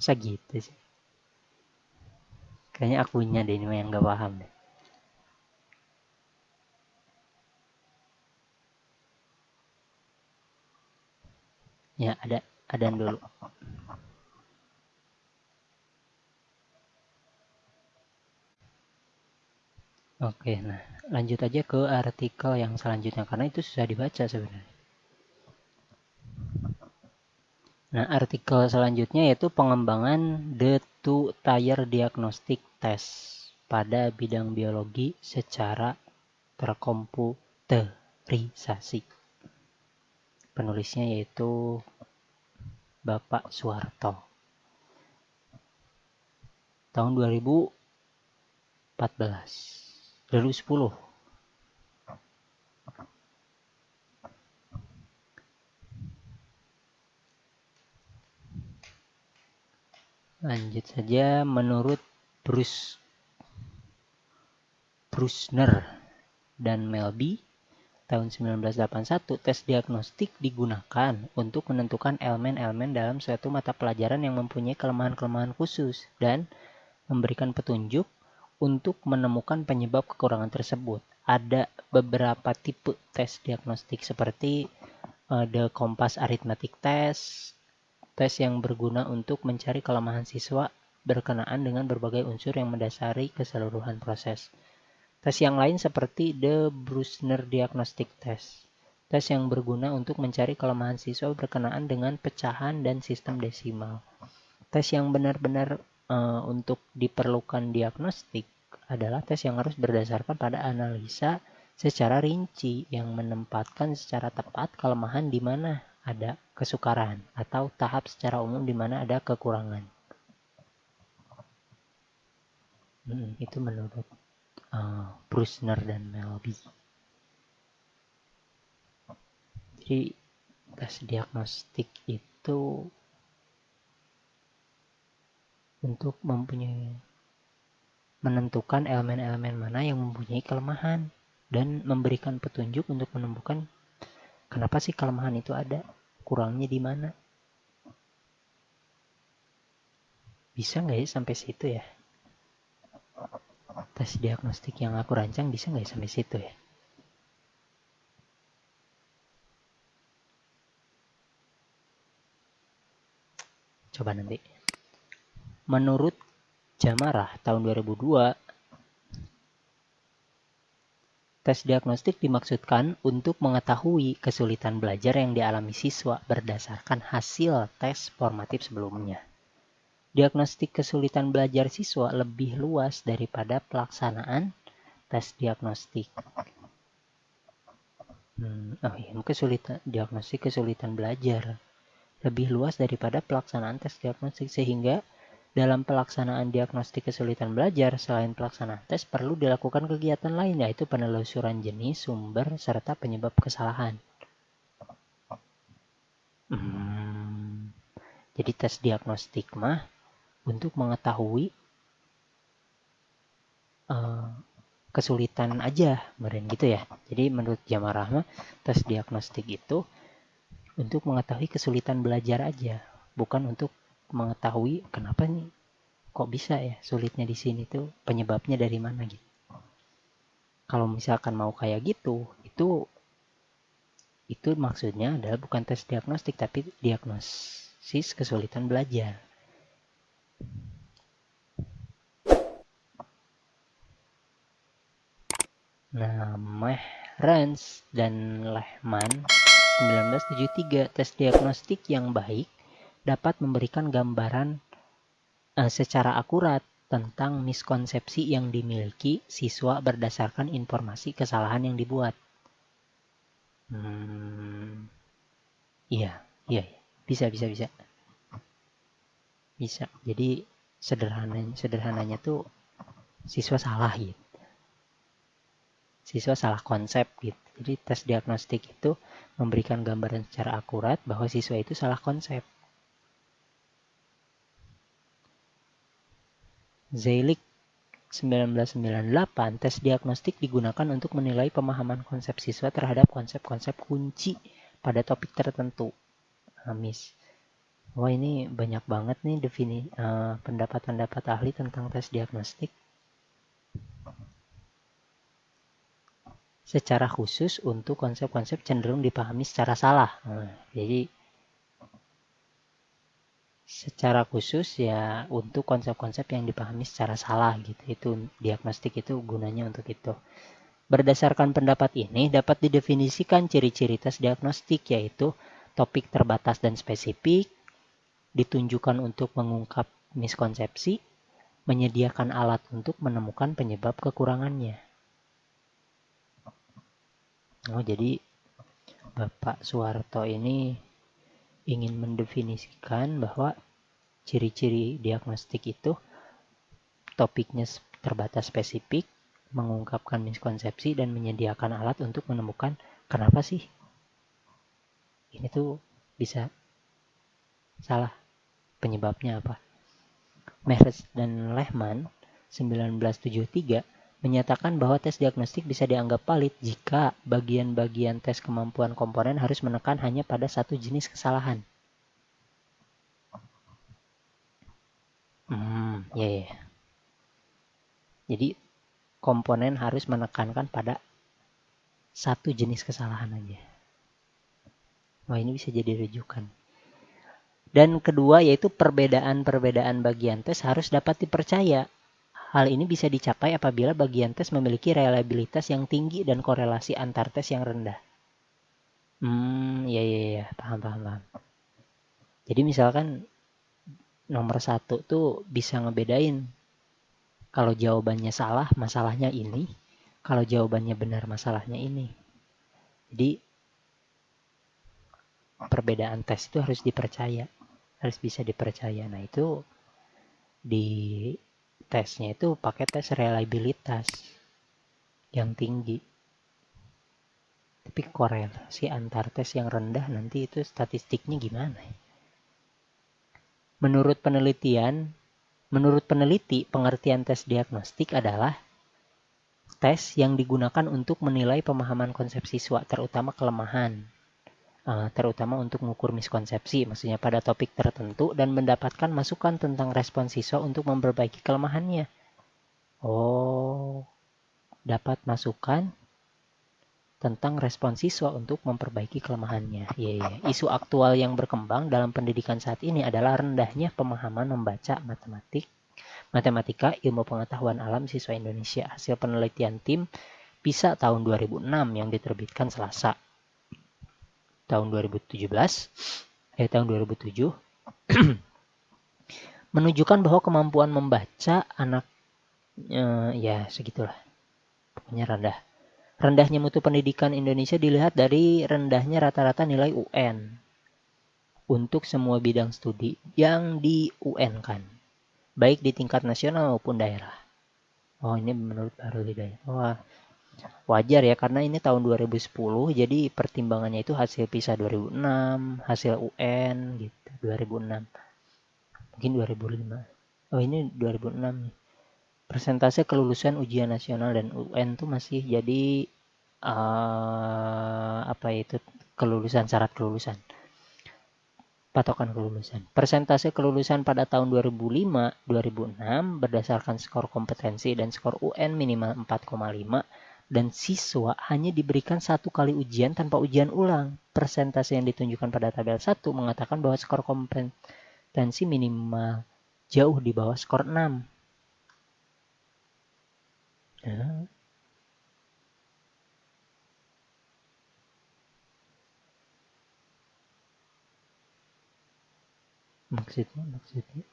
Segitu sih. Kayaknya akunya deh ini yang nggak paham deh. Ya ada dulu. Oke, nah lanjut aja ke artikel yang selanjutnya karena itu susah dibaca sebenarnya. Nah, artikel selanjutnya yaitu pengembangan the two-tier diagnostic test pada bidang biologi secara terkomputerisasi. Penulisnya yaitu Bapak Suharto. Tahun 2010. Lanjut saja, menurut Brusner dan Melby, tahun 1981, tes diagnostik digunakan untuk menentukan elemen-elemen dalam suatu mata pelajaran yang mempunyai kelemahan-kelemahan khusus dan memberikan petunjuk untuk menemukan penyebab kekurangan tersebut. Ada beberapa tipe tes diagnostik seperti the Compass Arithmetic Test, tes yang berguna untuk mencari kelemahan siswa berkenaan dengan berbagai unsur yang mendasari keseluruhan proses. Tes yang lain seperti the Brusner Diagnostic Test, tes yang berguna untuk mencari kelemahan siswa berkenaan dengan pecahan dan sistem desimal. Tes yang benar-benar untuk diperlukan diagnostik adalah tes yang harus berdasarkan pada analisa secara rinci yang menempatkan secara tepat kelemahan di mana ada kesukaran atau tahap secara umum di mana ada kekurangan. Itu menurut Brusner dan Melby. Jadi tes diagnostik itu untuk menentukan elemen-elemen mana yang mempunyai kelemahan dan memberikan petunjuk untuk menemukan kenapa sih kelemahan itu ada, kurangnya di mana. Bisa nggak ya sampai situ ya? Tes diagnostik yang aku rancang bisa nggak ya sampai situ ya? Coba nanti. Menurut Jamarah tahun 2002, tes diagnostik dimaksudkan untuk mengetahui kesulitan belajar yang dialami siswa berdasarkan hasil tes formatif sebelumnya. Diagnostik kesulitan belajar siswa lebih luas daripada pelaksanaan tes diagnostik. Diagnostik kesulitan belajar lebih luas daripada pelaksanaan tes diagnostik, sehingga dalam pelaksanaan diagnostik kesulitan belajar, selain pelaksanaan tes, perlu dilakukan kegiatan lain, yaitu penelusuran jenis, sumber, serta penyebab kesalahan. Jadi tes diagnostik mah untuk mengetahui kesulitan aja, meren gitu ya. Jadi menurut Jamarah mah tes diagnostik itu untuk mengetahui kesulitan belajar aja, bukan untuk mengetahui kenapa nih kok bisa ya sulitnya di sini tuh, penyebabnya dari mana gitu. Kalau misalkan mau kayak gitu, itu maksudnya adalah bukan tes diagnostik tapi diagnosis kesulitan belajar. Nah, Mehrens dan Lehman 1973, tes diagnostik yang baik dapat memberikan gambaran secara akurat tentang miskonsepsi yang dimiliki siswa berdasarkan informasi kesalahan yang dibuat. Iya, bisa. Bisa. Jadi sederhananya tuh siswa salah gitu. Siswa salah konsep gitu. Jadi tes diagnostik itu memberikan gambaran secara akurat bahwa siswa itu salah konsep. Zeilik 1998, tes diagnostik digunakan untuk menilai pemahaman konsep siswa terhadap konsep-konsep kunci pada topik tertentu. Wah, ini banyak banget nih pendapat-pendapat ahli tentang tes diagnostik. Secara khusus untuk konsep-konsep cenderung dipahami secara salah. Jadi secara khusus ya untuk konsep-konsep yang dipahami secara salah gitu. Itu diagnostik itu gunanya untuk itu. Berdasarkan pendapat ini dapat didefinisikan ciri-ciri tes diagnostik, yaitu topik terbatas dan spesifik, ditunjukkan untuk mengungkap miskonsepsi, menyediakan alat untuk menemukan penyebab kekurangannya. Jadi Bapak Suwarto ini ingin mendefinisikan bahwa ciri-ciri diagnostik itu topiknya terbatas spesifik, mengungkapkan miskonsepsi, dan menyediakan alat untuk menemukan kenapa sih ini tuh bisa salah, penyebabnya apa. Mehrens dan Lehman 1973 menyatakan bahwa tes diagnostik bisa dianggap valid jika bagian-bagian tes kemampuan komponen harus menekan hanya pada satu jenis kesalahan. Ya. Jadi komponen harus menekankan pada satu jenis kesalahan aja. Wah, ini bisa jadi rujukan. Dan kedua yaitu perbedaan-perbedaan bagian tes harus dapat dipercaya. Hal ini bisa dicapai apabila bagian tes memiliki reliabilitas yang tinggi dan korelasi antar tes yang rendah. Ya, paham. Jadi misalkan nomor 1 tuh bisa ngebedain kalau jawabannya salah, masalahnya ini. Kalau jawabannya benar, masalahnya ini. Jadi perbedaan tes itu harus dipercaya, harus bisa dipercaya. Nah, itu di tesnya itu pakai tes reliabilitas yang tinggi. Tapi korelasi antar tes yang rendah nanti itu statistiknya gimana? Menurut peneliti, pengertian tes diagnostik adalah tes yang digunakan untuk menilai pemahaman konsep siswa, terutama kelemahan. Terutama untuk mengukur miskonsepsi, maksudnya pada topik tertentu, dan mendapatkan masukan tentang respon siswa untuk memperbaiki kelemahannya. Dapat masukan tentang respon siswa untuk memperbaiki kelemahannya. Isu aktual yang berkembang dalam pendidikan saat ini adalah rendahnya pemahaman membaca matematika, ilmu pengetahuan alam siswa Indonesia. Hasil penelitian tim PISA tahun 2006 yang diterbitkan Selasa tahun 2007 menunjukkan bahwa kemampuan membaca anak segitulah. Pokoknya rendah. Rendahnya mutu pendidikan Indonesia dilihat dari rendahnya rata-rata nilai UN untuk semua bidang studi yang di-UN-kan, baik di tingkat nasional maupun daerah. Ini menurut Bahrul Hidayat. Wajar ya, karena ini tahun 2010, jadi pertimbangannya itu hasil PISA 2006, hasil UN gitu, 2006. Mungkin 2005. Ini 2006 nih. Persentase kelulusan ujian nasional dan UN tuh masih jadi syarat kelulusan. Patokan kelulusan. Persentase kelulusan pada tahun 2005-2006 berdasarkan skor kompetensi dan skor UN minimal 4,5 dan siswa hanya diberikan 1 kali ujian tanpa ujian ulang. Persentase yang ditunjukkan pada tabel 1 mengatakan bahwa skor kompetensi minimal jauh di bawah skor 6. Maksudnya.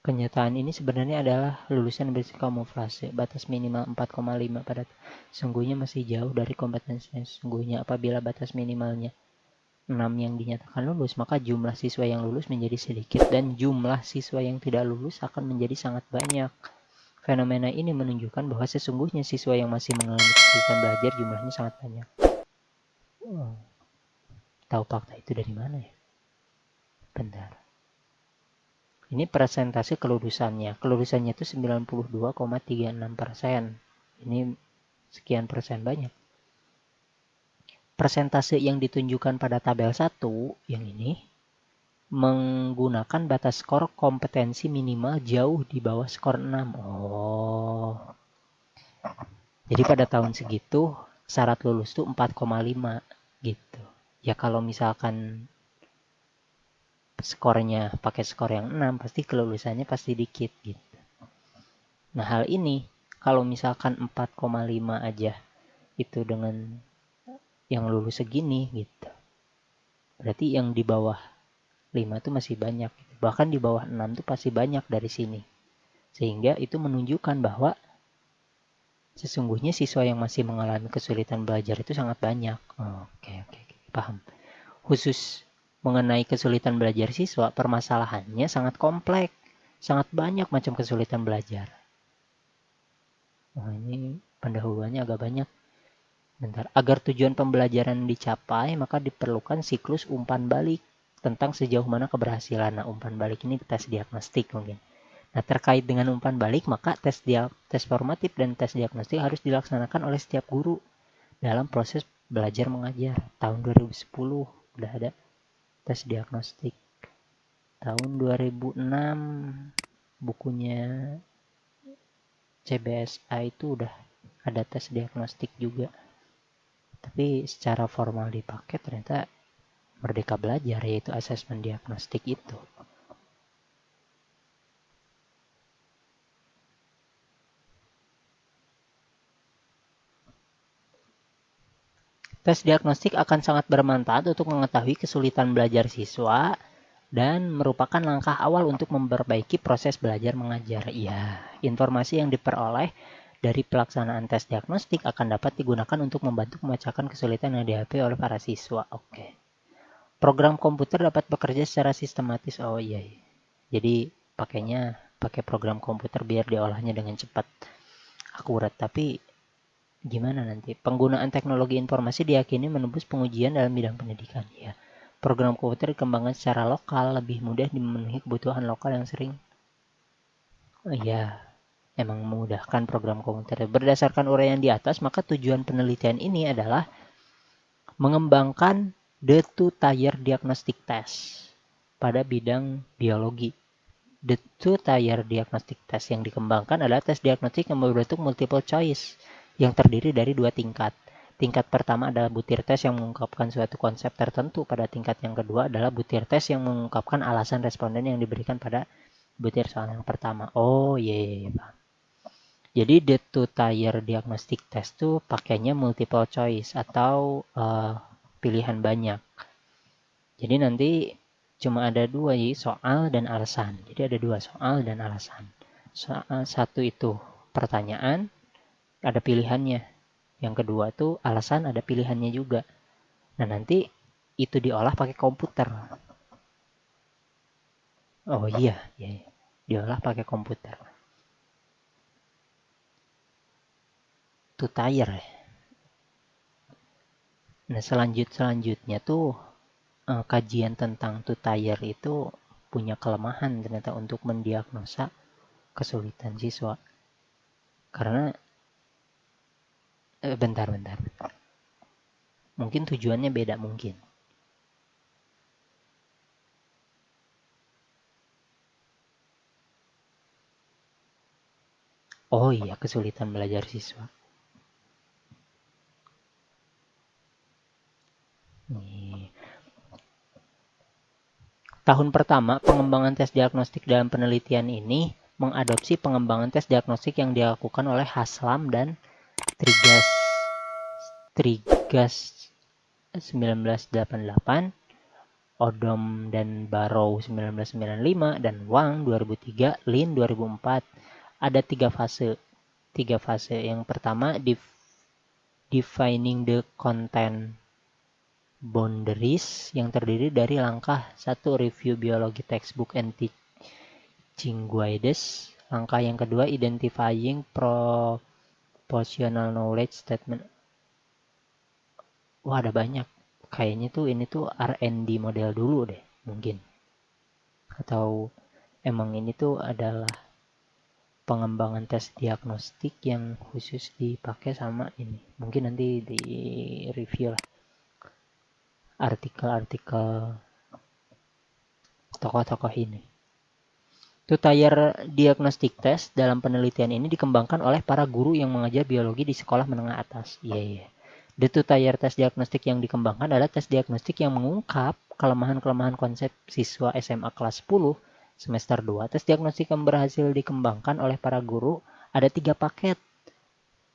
Kenyataan ini sebenarnya adalah lulusan berkamuflase, batas minimal 4,5 pada sungguhnya masih jauh dari kompetensinya. Sungguhnya apabila batas minimalnya 6 yang dinyatakan lulus, maka jumlah siswa yang lulus menjadi sedikit dan jumlah siswa yang tidak lulus akan menjadi sangat banyak. Fenomena ini menunjukkan bahwa sesungguhnya siswa yang masih mengalami kesulitan belajar jumlahnya sangat banyak. Tahu fakta itu dari mana ya? Bentar. Ini persentase kelulusannya. Kelulusannya itu 92,36%. Ini sekian persen banyak. Persentase yang ditunjukkan pada tabel 1 yang ini menggunakan batas skor kompetensi minimal jauh di bawah skor 6. Oh. Jadi pada tahun segitu syarat lulus tuh 4,5 gitu. Ya kalau misalkan skornya pakai skor yang 6 pasti kelulusannya pasti dikit gitu. Nah, hal ini kalau misalkan 4,5 aja itu dengan yang lulus segini gitu. Berarti yang di bawah 5 itu masih banyak. Bahkan di bawah 6 itu pasti banyak dari sini. Sehingga itu menunjukkan bahwa sesungguhnya siswa yang masih mengalami kesulitan belajar itu sangat banyak. Oke, paham. Khusus mengenai kesulitan belajar siswa, permasalahannya sangat kompleks. Sangat banyak macam kesulitan belajar. Ini pendahuluannya agak banyak. Bentar. Agar tujuan pembelajaran dicapai, maka diperlukan siklus umpan balik tentang sejauh mana keberhasilan. Nah, umpan balik ini tes diagnostik mungkin. Nah, terkait dengan umpan balik, maka tes formatif dan tes diagnostik harus dilaksanakan oleh setiap guru dalam proses belajar mengajar. Tahun 2010 udah ada tes diagnostik. Tahun 2006 bukunya CBSA itu udah ada tes diagnostik juga. Tapi secara formal dipakai ternyata Merdeka Belajar, yaitu asesmen diagnostik itu. Tes diagnostik akan sangat bermanfaat untuk mengetahui kesulitan belajar siswa dan merupakan langkah awal untuk memperbaiki proses belajar mengajar. Ya, informasi yang diperoleh dari pelaksanaan tes diagnostik akan dapat digunakan untuk membantu memecahkan kesulitan yang dihadapi oleh para siswa. Oke. Program komputer dapat bekerja secara sistematis. Oh iya. Jadi pakai program komputer biar diolahnya dengan cepat, akurat. Tapi gimana nanti? Penggunaan teknologi informasi diyakini menembus pengujian dalam bidang pendidikan. Ya. Program komputer dikembangkan secara lokal, lebih mudah memenuhi kebutuhan lokal yang sering. Ya, emang memudahkan program komputer. Berdasarkan uraian di atas, maka tujuan penelitian ini adalah mengembangkan the two-tier diagnostic test pada bidang biologi. The two-tier diagnostic test yang dikembangkan adalah tes diagnostik yang berbentuk multiple choice yang terdiri dari 2 tingkat. Tingkat pertama adalah butir tes yang mengungkapkan suatu konsep tertentu. Pada tingkat yang kedua adalah butir tes yang mengungkapkan alasan responden yang diberikan pada butir soal yang pertama. Oh iya. Jadi the two-tier diagnostic test tuh pakainya multiple choice atau pilihan banyak. Jadi nanti cuma ada 2, yaitu soal dan alasan. Jadi ada 2, soal dan alasan. Soal 1 itu pertanyaan, ada pilihannya. Yang kedua tuh alasan, ada pilihannya juga. Nah, nanti itu diolah pakai komputer. Oh iya. Diolah pakai komputer. Two-tier. Nah, selanjutnya tuh kajian tentang two-tier itu punya kelemahan ternyata untuk mendiagnosa kesulitan siswa. Karena bentar. Mungkin tujuannya beda mungkin. Oh iya, kesulitan belajar siswa. Nih. Tahun pertama pengembangan tes diagnostik dalam penelitian ini mengadopsi pengembangan tes diagnostik yang dilakukan oleh Haslam dan Trigas 1988, Odom dan Barrow 1995, dan Wang 2003, Lin 2004. Ada 3 fase. Yang pertama, defining the content boundaries, yang terdiri dari langkah 1, review biologi textbook and teaching guides. Langkah yang kedua, identifying proportional knowledge statement. Wah, ada banyak. Kayaknya tuh ini tuh R&D model dulu deh, mungkin. Atau emang ini tuh adalah pengembangan tes diagnostik yang khusus dipakai sama ini. Mungkin nanti di review lah artikel-artikel tokoh-tokoh ini. Two-tier diagnostic test dalam penelitian ini dikembangkan oleh para guru yang mengajar biologi di sekolah menengah atas. Iya. The two-tier test diagnostik yang dikembangkan adalah tes diagnostik yang mengungkap kelemahan-kelemahan konsep siswa SMA kelas 10 semester 2. Tes diagnostik yang berhasil dikembangkan oleh para guru ada 3 paket.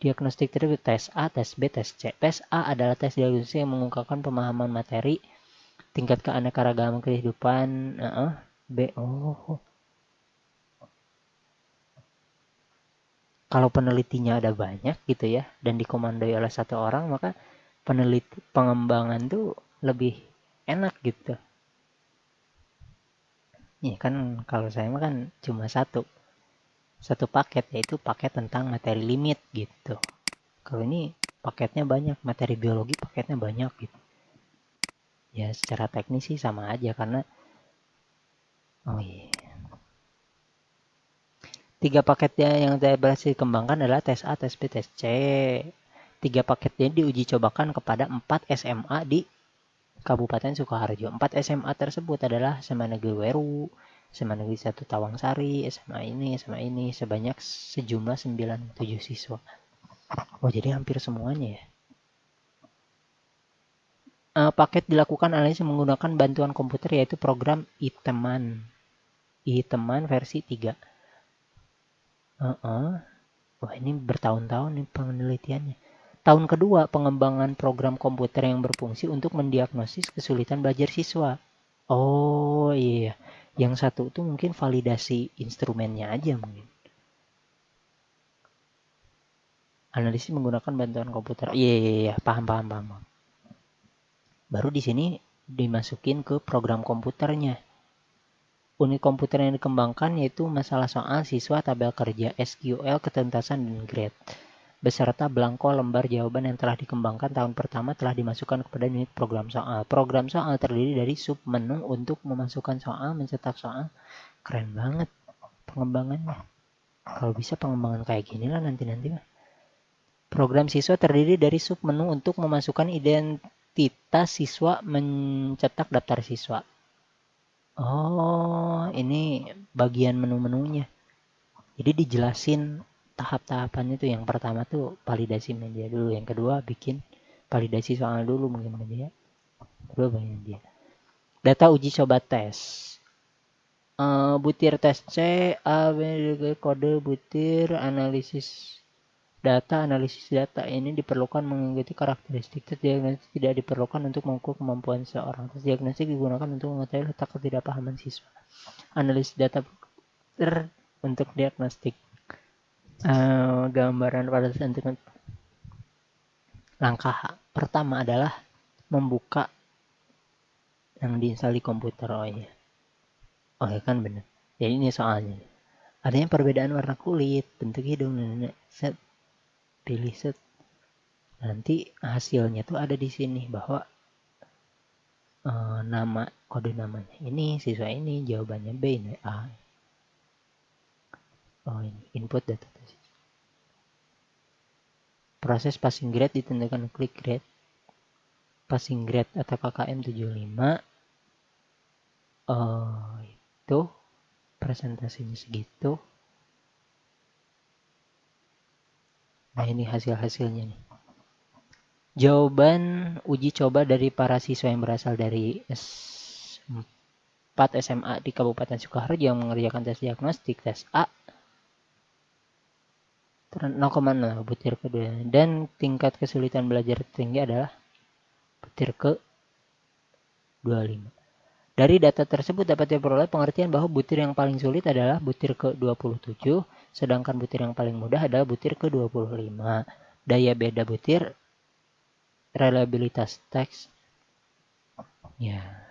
Diagnostik terdiri tes A, tes B, tes C. Tes A adalah tes diagnostik yang mengungkapkan pemahaman materi, tingkat keanekaragaman kehidupan. Kalau penelitinya ada banyak gitu ya, dan dikomandoi oleh satu orang, maka pengembangan tuh lebih enak gitu. Ya kan kalau saya mah kan cuma satu paket, yaitu paket tentang materi limit gitu. Kalau ini paketnya banyak, materi biologi paketnya banyak gitu. Ya secara teknis sih sama aja karena tiga paketnya yang saya berhasil kembangkan adalah tes A, tes B, tes C. 3 paketnya diuji cobakan kepada 4 SMA di Kabupaten Sukoharjo. 4 SMA tersebut adalah SMA Negeri Weru, SMA Negeri 1 Tawangsari, SMA ini sebanyak sejumlah 97 siswa. Oh, jadi hampir semuanya ya. Paket dilakukan analisis menggunakan bantuan komputer yaitu program iTeman versi 3. Wah, ini bertahun-tahun nih penelitiannya. Tahun kedua, pengembangan program komputer yang berfungsi untuk mendiagnosis kesulitan belajar siswa. Oh iya, yang satu tuh mungkin validasi instrumennya aja mungkin. Analisis menggunakan bantuan komputer. Iya, paham. Baru di sini dimasukin ke program komputernya. Unit komputer yang dikembangkan yaitu masalah soal siswa, tabel kerja, SQL, ketuntasan, dan grade. Beserta belangko lembar jawaban yang telah dikembangkan tahun pertama telah dimasukkan kepada unit program soal. Program soal terdiri dari submenu untuk memasukkan soal, mencetak soal. Keren banget pengembangannya. Kalau bisa pengembangan kayak gini lah nanti-nanti mah. Program siswa terdiri dari submenu untuk memasukkan identitas siswa, mencetak daftar siswa. Oh, ini bagian menu-menunya. Jadi dijelasin tahap-tahapannya tuh. Yang pertama tuh validasi media dulu, yang kedua bikin validasi soal dulu mungkin media. Kedua media. Data uji coba tes. Butir tes C, A, B, kode butir, analisis data ini diperlukan mengikuti karakteristik. Tes diagnostik tidak diperlukan untuk mengukur kemampuan seseorang. Tes diagnostik digunakan untuk mengetahui letak ketidakpahaman siswa. Analisis data untuk diagnostik. Gambaran pada sentimen. Langkah pertama adalah membuka yang diinstal di komputer. Oh ya kan benar. Jadi ini soalnya. Adanya perbedaan warna kulit, bentuk hidung, set. Pilih set. Nanti hasilnya tuh ada di sini bahwa nama, kode namanya ini, siswa ini, jawabannya B, ini A. Oh ini input data. Proses passing grade ditentukan klik grade. Passing grade atau KKM 75. Itu presentasinya segitu. Nah ini hasil-hasilnya nih. Jawaban uji coba dari para siswa yang berasal dari 4 SMA di Kabupaten Sukoharjo yang mengerjakan tes diagnostik tes A 0,0 butir kedua, dan tingkat kesulitan belajar tinggi adalah butir ke-25. Dari data tersebut dapat diperoleh pengertian bahwa butir yang paling sulit adalah butir ke-27, sedangkan butir yang paling mudah adalah butir ke-25. Daya beda butir, reliabilitas teks. Ya.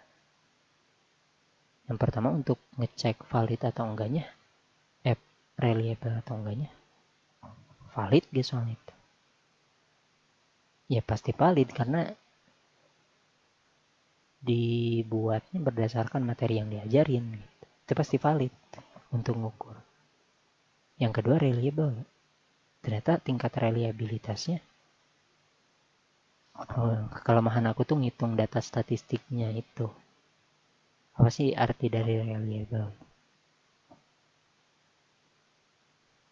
Yang pertama untuk ngecek valid atau enggaknya, reliable atau enggaknya. Valid gitu soalnya itu. Ya pasti valid karena dibuatnya berdasarkan materi yang diajarin gitu. Itu pasti valid untuk ngukur. Yang kedua reliable. Ternyata tingkat reliabilitasnya, kelemahan aku tuh ngitung data statistiknya itu. Apa sih arti dari reliable?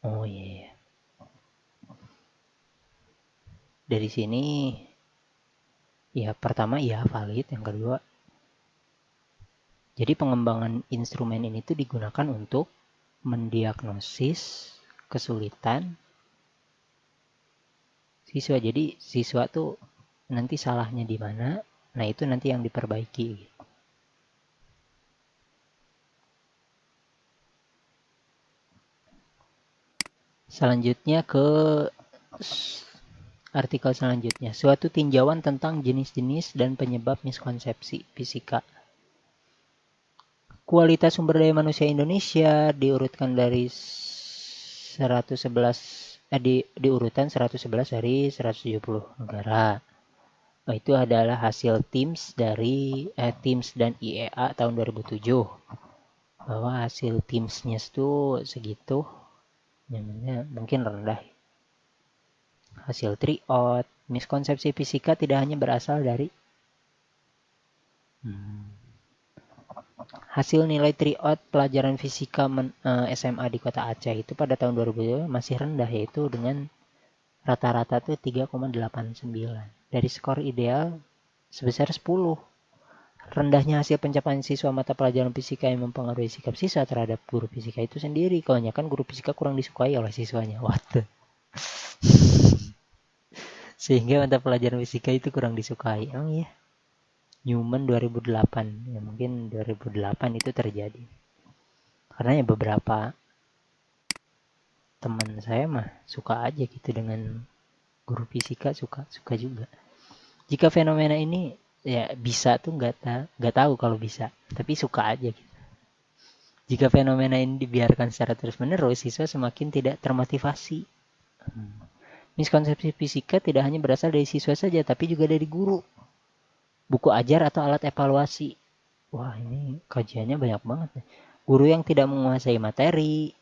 Oh iya. Dari sini ya pertama ya valid, yang kedua jadi pengembangan instrumen ini tuh digunakan untuk mendiagnosis kesulitan siswa. Jadi siswa tuh nanti salahnya di mana, nah itu nanti yang diperbaiki. Selanjutnya ke artikel selanjutnya, suatu tinjauan tentang jenis-jenis dan penyebab miskonsepsi fisika. Kualitas sumber daya manusia Indonesia diurutkan dari 111 di urutan 111 dari 170 negara. Itu adalah hasil TIMSS dari TIMSS dan IEA tahun 2007. Bahwa hasil TIMSS-nya itu segitu, namanya mungkin rendah. Hasil tryout, miskonsepsi fisika tidak hanya berasal dari hasil nilai tryout pelajaran fisika SMA di kota Aceh itu pada tahun 2002 masih rendah, yaitu dengan rata-rata tuh 3,89 dari skor ideal sebesar 10. Rendahnya hasil pencapaian siswa mata pelajaran fisika yang mempengaruhi sikap siswa terhadap guru fisika itu sendiri. Kebanyakan guru fisika kurang disukai oleh siswanya. What? Sehingga mata pelajaran fisika itu kurang disukai. Oh iya. Newman 2008. Ya mungkin 2008 itu terjadi. Karena ya beberapa teman saya mah suka aja gitu dengan guru fisika, suka juga. Jika fenomena ini ya bisa tuh nggak tahu kalau bisa, tapi suka aja gitu. Jika fenomena ini dibiarkan secara terus-menerus, siswa semakin tidak termotivasi. Miskonsepsi fisika tidak hanya berasal dari siswa saja, tapi juga dari guru, buku ajar atau alat evaluasi. Wah, ini kajiannya banyak banget. Guru yang tidak menguasai materi,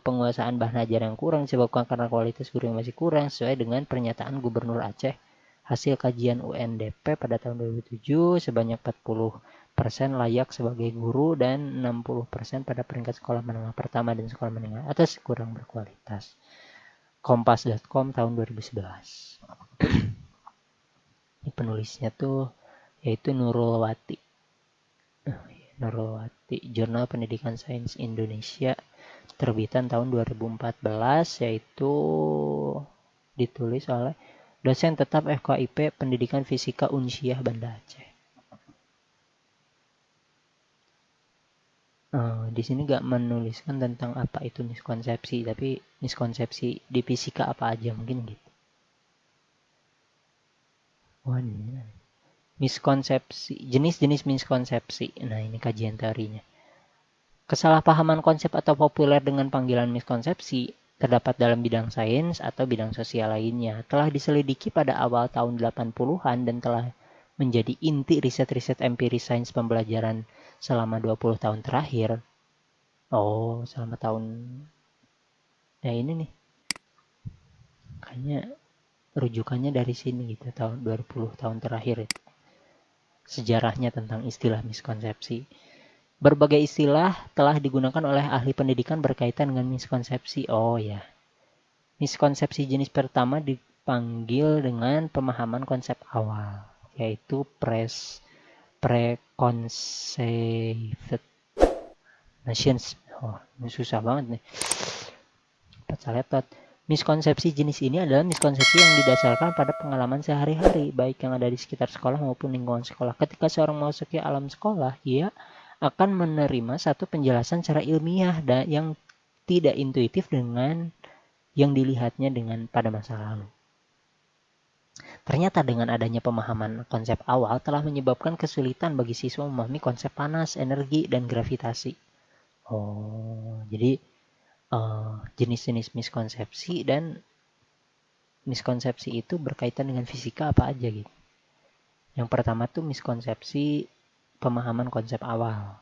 penguasaan bahan ajar yang kurang disebabkan karena kualitas guru yang masih kurang, sesuai dengan pernyataan Gubernur Aceh. Hasil kajian UNDP pada tahun 2007, sebanyak 40% layak sebagai guru dan 60% pada peringkat sekolah menengah pertama dan sekolah menengah atas kurang berkualitas. Kompas.com tahun 2011. Ini penulisnya tuh yaitu Nurulwati. Nurulwati, Jurnal Pendidikan Sains Indonesia, terbitan tahun 2014, yaitu ditulis oleh dosen tetap FKIP Pendidikan Fisika Unsyah Banda Aceh. Di sini gak menuliskan tentang apa itu miskonsepsi, tapi miskonsepsi di fisika apa aja mungkin gitu. Miskonsepsi, jenis-jenis miskonsepsi. Nah, ini kajian teorinya. Kesalahpahaman konsep atau populer dengan panggilan miskonsepsi terdapat dalam bidang sains atau bidang sosial lainnya. Telah diselidiki pada awal tahun 80-an dan telah menjadi inti riset-riset empiris sains pembelajaran selama 20 tahun terakhir. Oh, selama tahun... Ya ini nih. Kayaknya rujukannya dari sini gitu, tahun 20 tahun terakhir itu. Sejarahnya tentang istilah miskonsepsi. Berbagai istilah telah digunakan oleh ahli pendidikan berkaitan dengan miskonsepsi. Oh ya. Miskonsepsi jenis pertama dipanggil dengan pemahaman konsep awal, yaitu preconceived notions. Oh, ini susah banget nih. Baca laptop. Miskonsepsi jenis ini adalah miskonsepsi yang didasarkan pada pengalaman sehari-hari, baik yang ada di sekitar sekolah maupun lingkungan sekolah. Ketika seorang memasuki alam sekolah, ia akan menerima satu penjelasan secara ilmiah dan yang tidak intuitif dengan yang dilihatnya pada masa lalu. Ternyata dengan adanya pemahaman konsep awal telah menyebabkan kesulitan bagi siswa memahami konsep panas, energi, dan gravitasi. Jadi jenis-jenis miskonsepsi dan miskonsepsi itu berkaitan dengan fisika apa aja gitu. Yang pertama tuh miskonsepsi pemahaman konsep awal.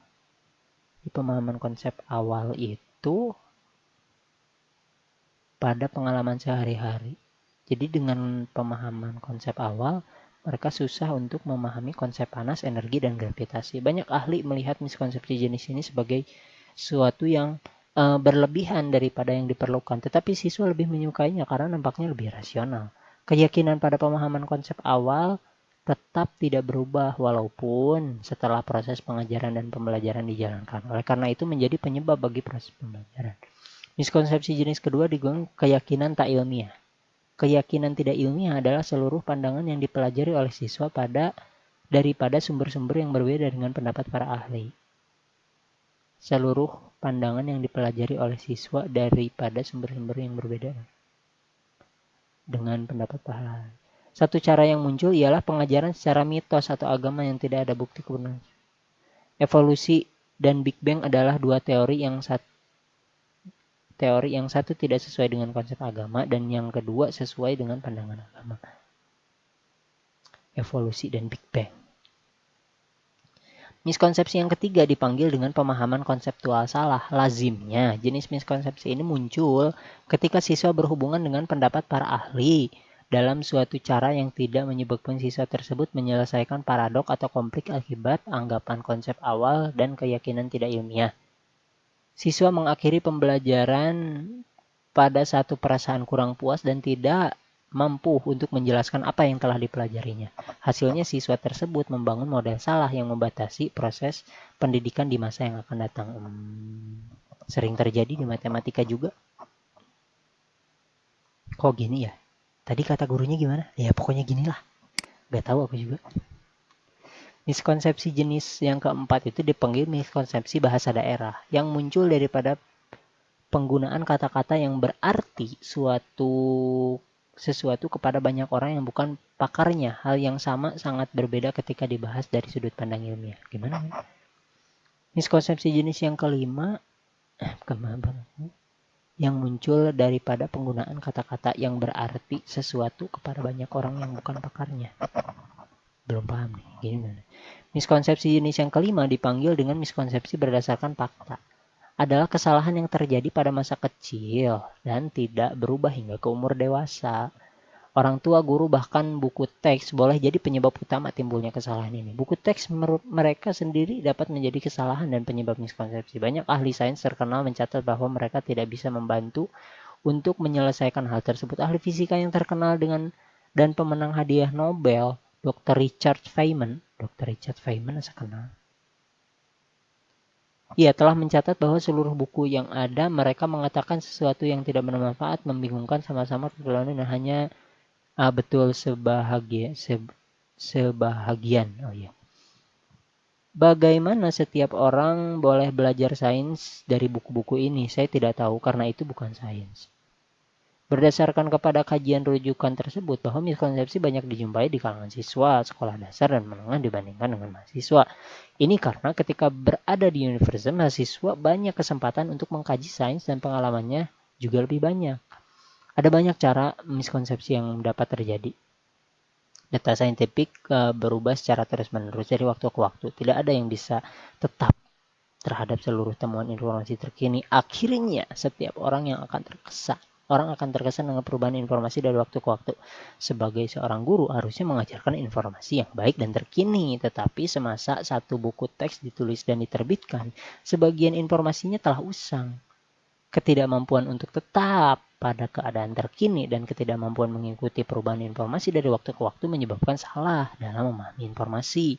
Di pemahaman konsep awal itu pada pengalaman sehari-hari. Jadi dengan pemahaman konsep awal, mereka susah untuk memahami konsep panas, energi, dan gravitasi. Banyak ahli melihat miskonsepsi jenis ini sebagai suatu yang berlebihan daripada yang diperlukan, tetapi siswa lebih menyukainya karena nampaknya lebih rasional. Keyakinan pada pemahaman konsep awal tetap tidak berubah walaupun setelah proses pengajaran dan pembelajaran dijalankan. Oleh karena itu menjadi penyebab bagi proses pembelajaran. Miskonsepsi jenis kedua digolong keyakinan tak ilmiah. Keyakinan tidak ilmiah adalah seluruh pandangan yang dipelajari oleh siswa daripada sumber-sumber yang berbeda dengan pendapat para ahli. Seluruh pandangan yang dipelajari oleh siswa daripada sumber-sumber yang berbeda dengan pendapat para ahli. Satu cara yang muncul ialah pengajaran secara mitos atau agama yang tidak ada bukti kebenaran. Evolusi dan Big Bang adalah dua teori yang satu tidak sesuai dengan konsep agama dan yang kedua sesuai dengan pandangan agama. Evolusi dan Big Bang. Miskonsepsi yang ketiga dipanggil dengan pemahaman konseptual salah. Lazimnya, jenis miskonsepsi ini muncul ketika siswa berhubungan dengan pendapat para ahli dalam suatu cara yang tidak menyebabkan siswa tersebut menyelesaikan paradok atau konflik akibat anggapan konsep awal dan keyakinan tidak ilmiah. Siswa mengakhiri pembelajaran pada satu perasaan kurang puas dan tidak mampu untuk menjelaskan apa yang telah dipelajarinya. Hasilnya siswa tersebut membangun model salah yang membatasi proses pendidikan di masa yang akan datang. Sering terjadi di matematika juga. Kok gini ya? Tadi kata gurunya gimana? Ya pokoknya ginilah. Gak tahu aku juga. Miskonsepsi jenis yang keempat itu dipanggil miskonsepsi bahasa daerah yang muncul daripada penggunaan kata-kata yang berarti sesuatu kepada banyak orang yang bukan pakarnya. Hal yang sama sangat berbeda ketika dibahas dari sudut pandang ilmiah. Gimana? Miskonsepsi jenis yang kelima yang muncul daripada penggunaan kata-kata yang berarti sesuatu kepada banyak orang yang bukan pakarnya. Belum paham nih. Gimana? Miskonsepsi jenis yang kelima dipanggil dengan miskonsepsi berdasarkan fakta. Adalah kesalahan yang terjadi pada masa kecil dan tidak berubah hingga ke umur dewasa. Orang tua, guru, bahkan buku teks boleh jadi penyebab utama timbulnya kesalahan ini. Buku teks menurut mereka sendiri dapat menjadi kesalahan dan penyebab miskonsepsi. Banyak ahli sains terkenal mencatat bahwa mereka tidak bisa membantu untuk menyelesaikan hal tersebut. Ahli fisika yang terkenal dan pemenang hadiah Nobel, Dr. Richard Feynman, saya kenal. Ia telah mencatat bahwa seluruh buku yang ada mereka mengatakan sesuatu yang tidak bermanfaat, membingungkan, sama-sama terlalu dan hanya betul sebahagian. Oh ya. Bagaimana setiap orang boleh belajar sains dari buku-buku ini? Saya tidak tahu karena itu bukan sains. Berdasarkan kepada kajian rujukan tersebut bahwa miskonsepsi banyak dijumpai di kalangan siswa sekolah dasar dan menengah dibandingkan dengan mahasiswa. Ini karena ketika berada di universitas, mahasiswa banyak kesempatan untuk mengkaji sains dan pengalamannya juga lebih banyak. Ada banyak cara miskonsepsi yang dapat terjadi. Data saintifik berubah secara terus-menerus dari waktu ke waktu. Tidak ada yang bisa tetap terhadap seluruh temuan informasi terkini. Akhirnya setiap orang akan terkesan dengan perubahan informasi dari waktu ke waktu. Sebagai seorang guru harusnya mengajarkan informasi yang baik dan terkini, tetapi semasa satu buku teks ditulis dan diterbitkan, sebagian informasinya telah usang. Ketidakmampuan untuk tetap pada keadaan terkini dan ketidakmampuan mengikuti perubahan informasi dari waktu ke waktu menyebabkan salah dalam memahami informasi.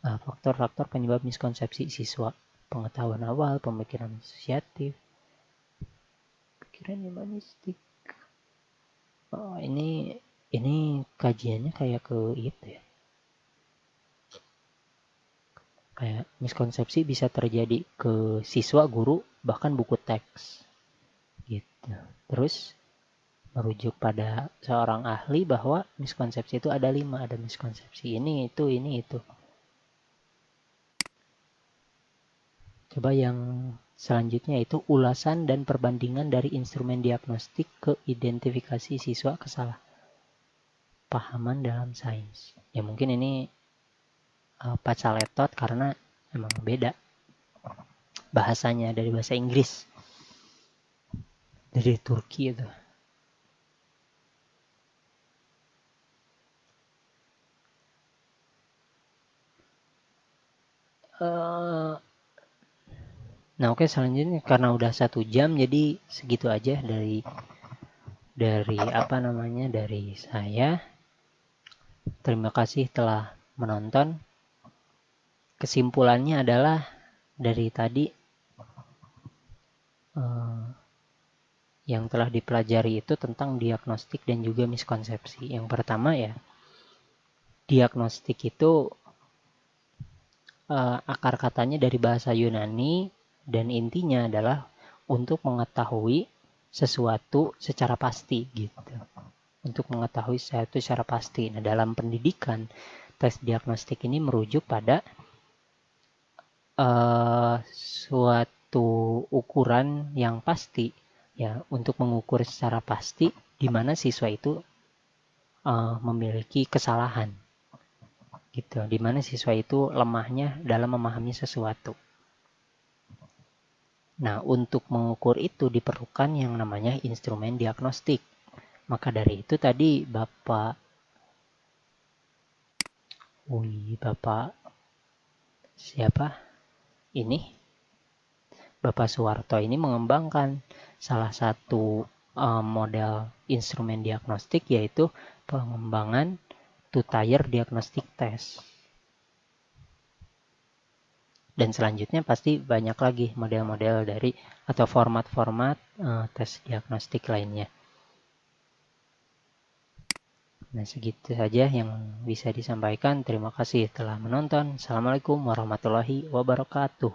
Faktor-faktor penyebab miskonsepsi siswa: pengetahuan awal, pemikiran asosiatif, Keren humanistik. Oh, ini kajiannya kayak ke itu ya. Kayak miskonsepsi bisa terjadi ke siswa, guru, bahkan buku teks. Gitu. Terus merujuk pada seorang ahli bahwa miskonsepsi itu ada 5. Ada miskonsepsi ini, itu. Coba yang selanjutnya itu ulasan dan perbandingan dari instrumen diagnostik ke identifikasi siswa kesalahpahaman dalam sains. Ya mungkin ini pacaletot karena emang beda bahasanya dari bahasa Inggris. Dari Turki itu. Nah oke, selanjutnya karena udah 1 jam jadi segitu aja dari dari saya. Terima kasih telah menonton. Kesimpulannya adalah dari tadi yang telah dipelajari itu tentang diagnostik dan juga miskonsepsi. Yang pertama ya, diagnostik itu akar katanya dari bahasa Yunani dan intinya adalah untuk mengetahui sesuatu secara pasti gitu. Untuk mengetahui sesuatu secara pasti. Nah, dalam pendidikan, tes diagnostik ini merujuk pada suatu ukuran yang pasti ya, untuk mengukur secara pasti di mana siswa itu memiliki kesalahan gitu, di mana siswa itu lemahnya dalam memahami sesuatu. Nah, untuk mengukur itu diperlukan yang namanya instrumen diagnostik. Maka dari itu tadi Bapak siapa? Ini Bapak Suwarto ini mengembangkan salah satu model instrumen diagnostik, yaitu pengembangan two-tier diagnostic test. Dan selanjutnya pasti banyak lagi model-model dari atau format-format tes diagnostik lainnya. Nah, segitu saja yang bisa disampaikan. Terima kasih telah menonton. Assalamualaikum warahmatullahi wabarakatuh.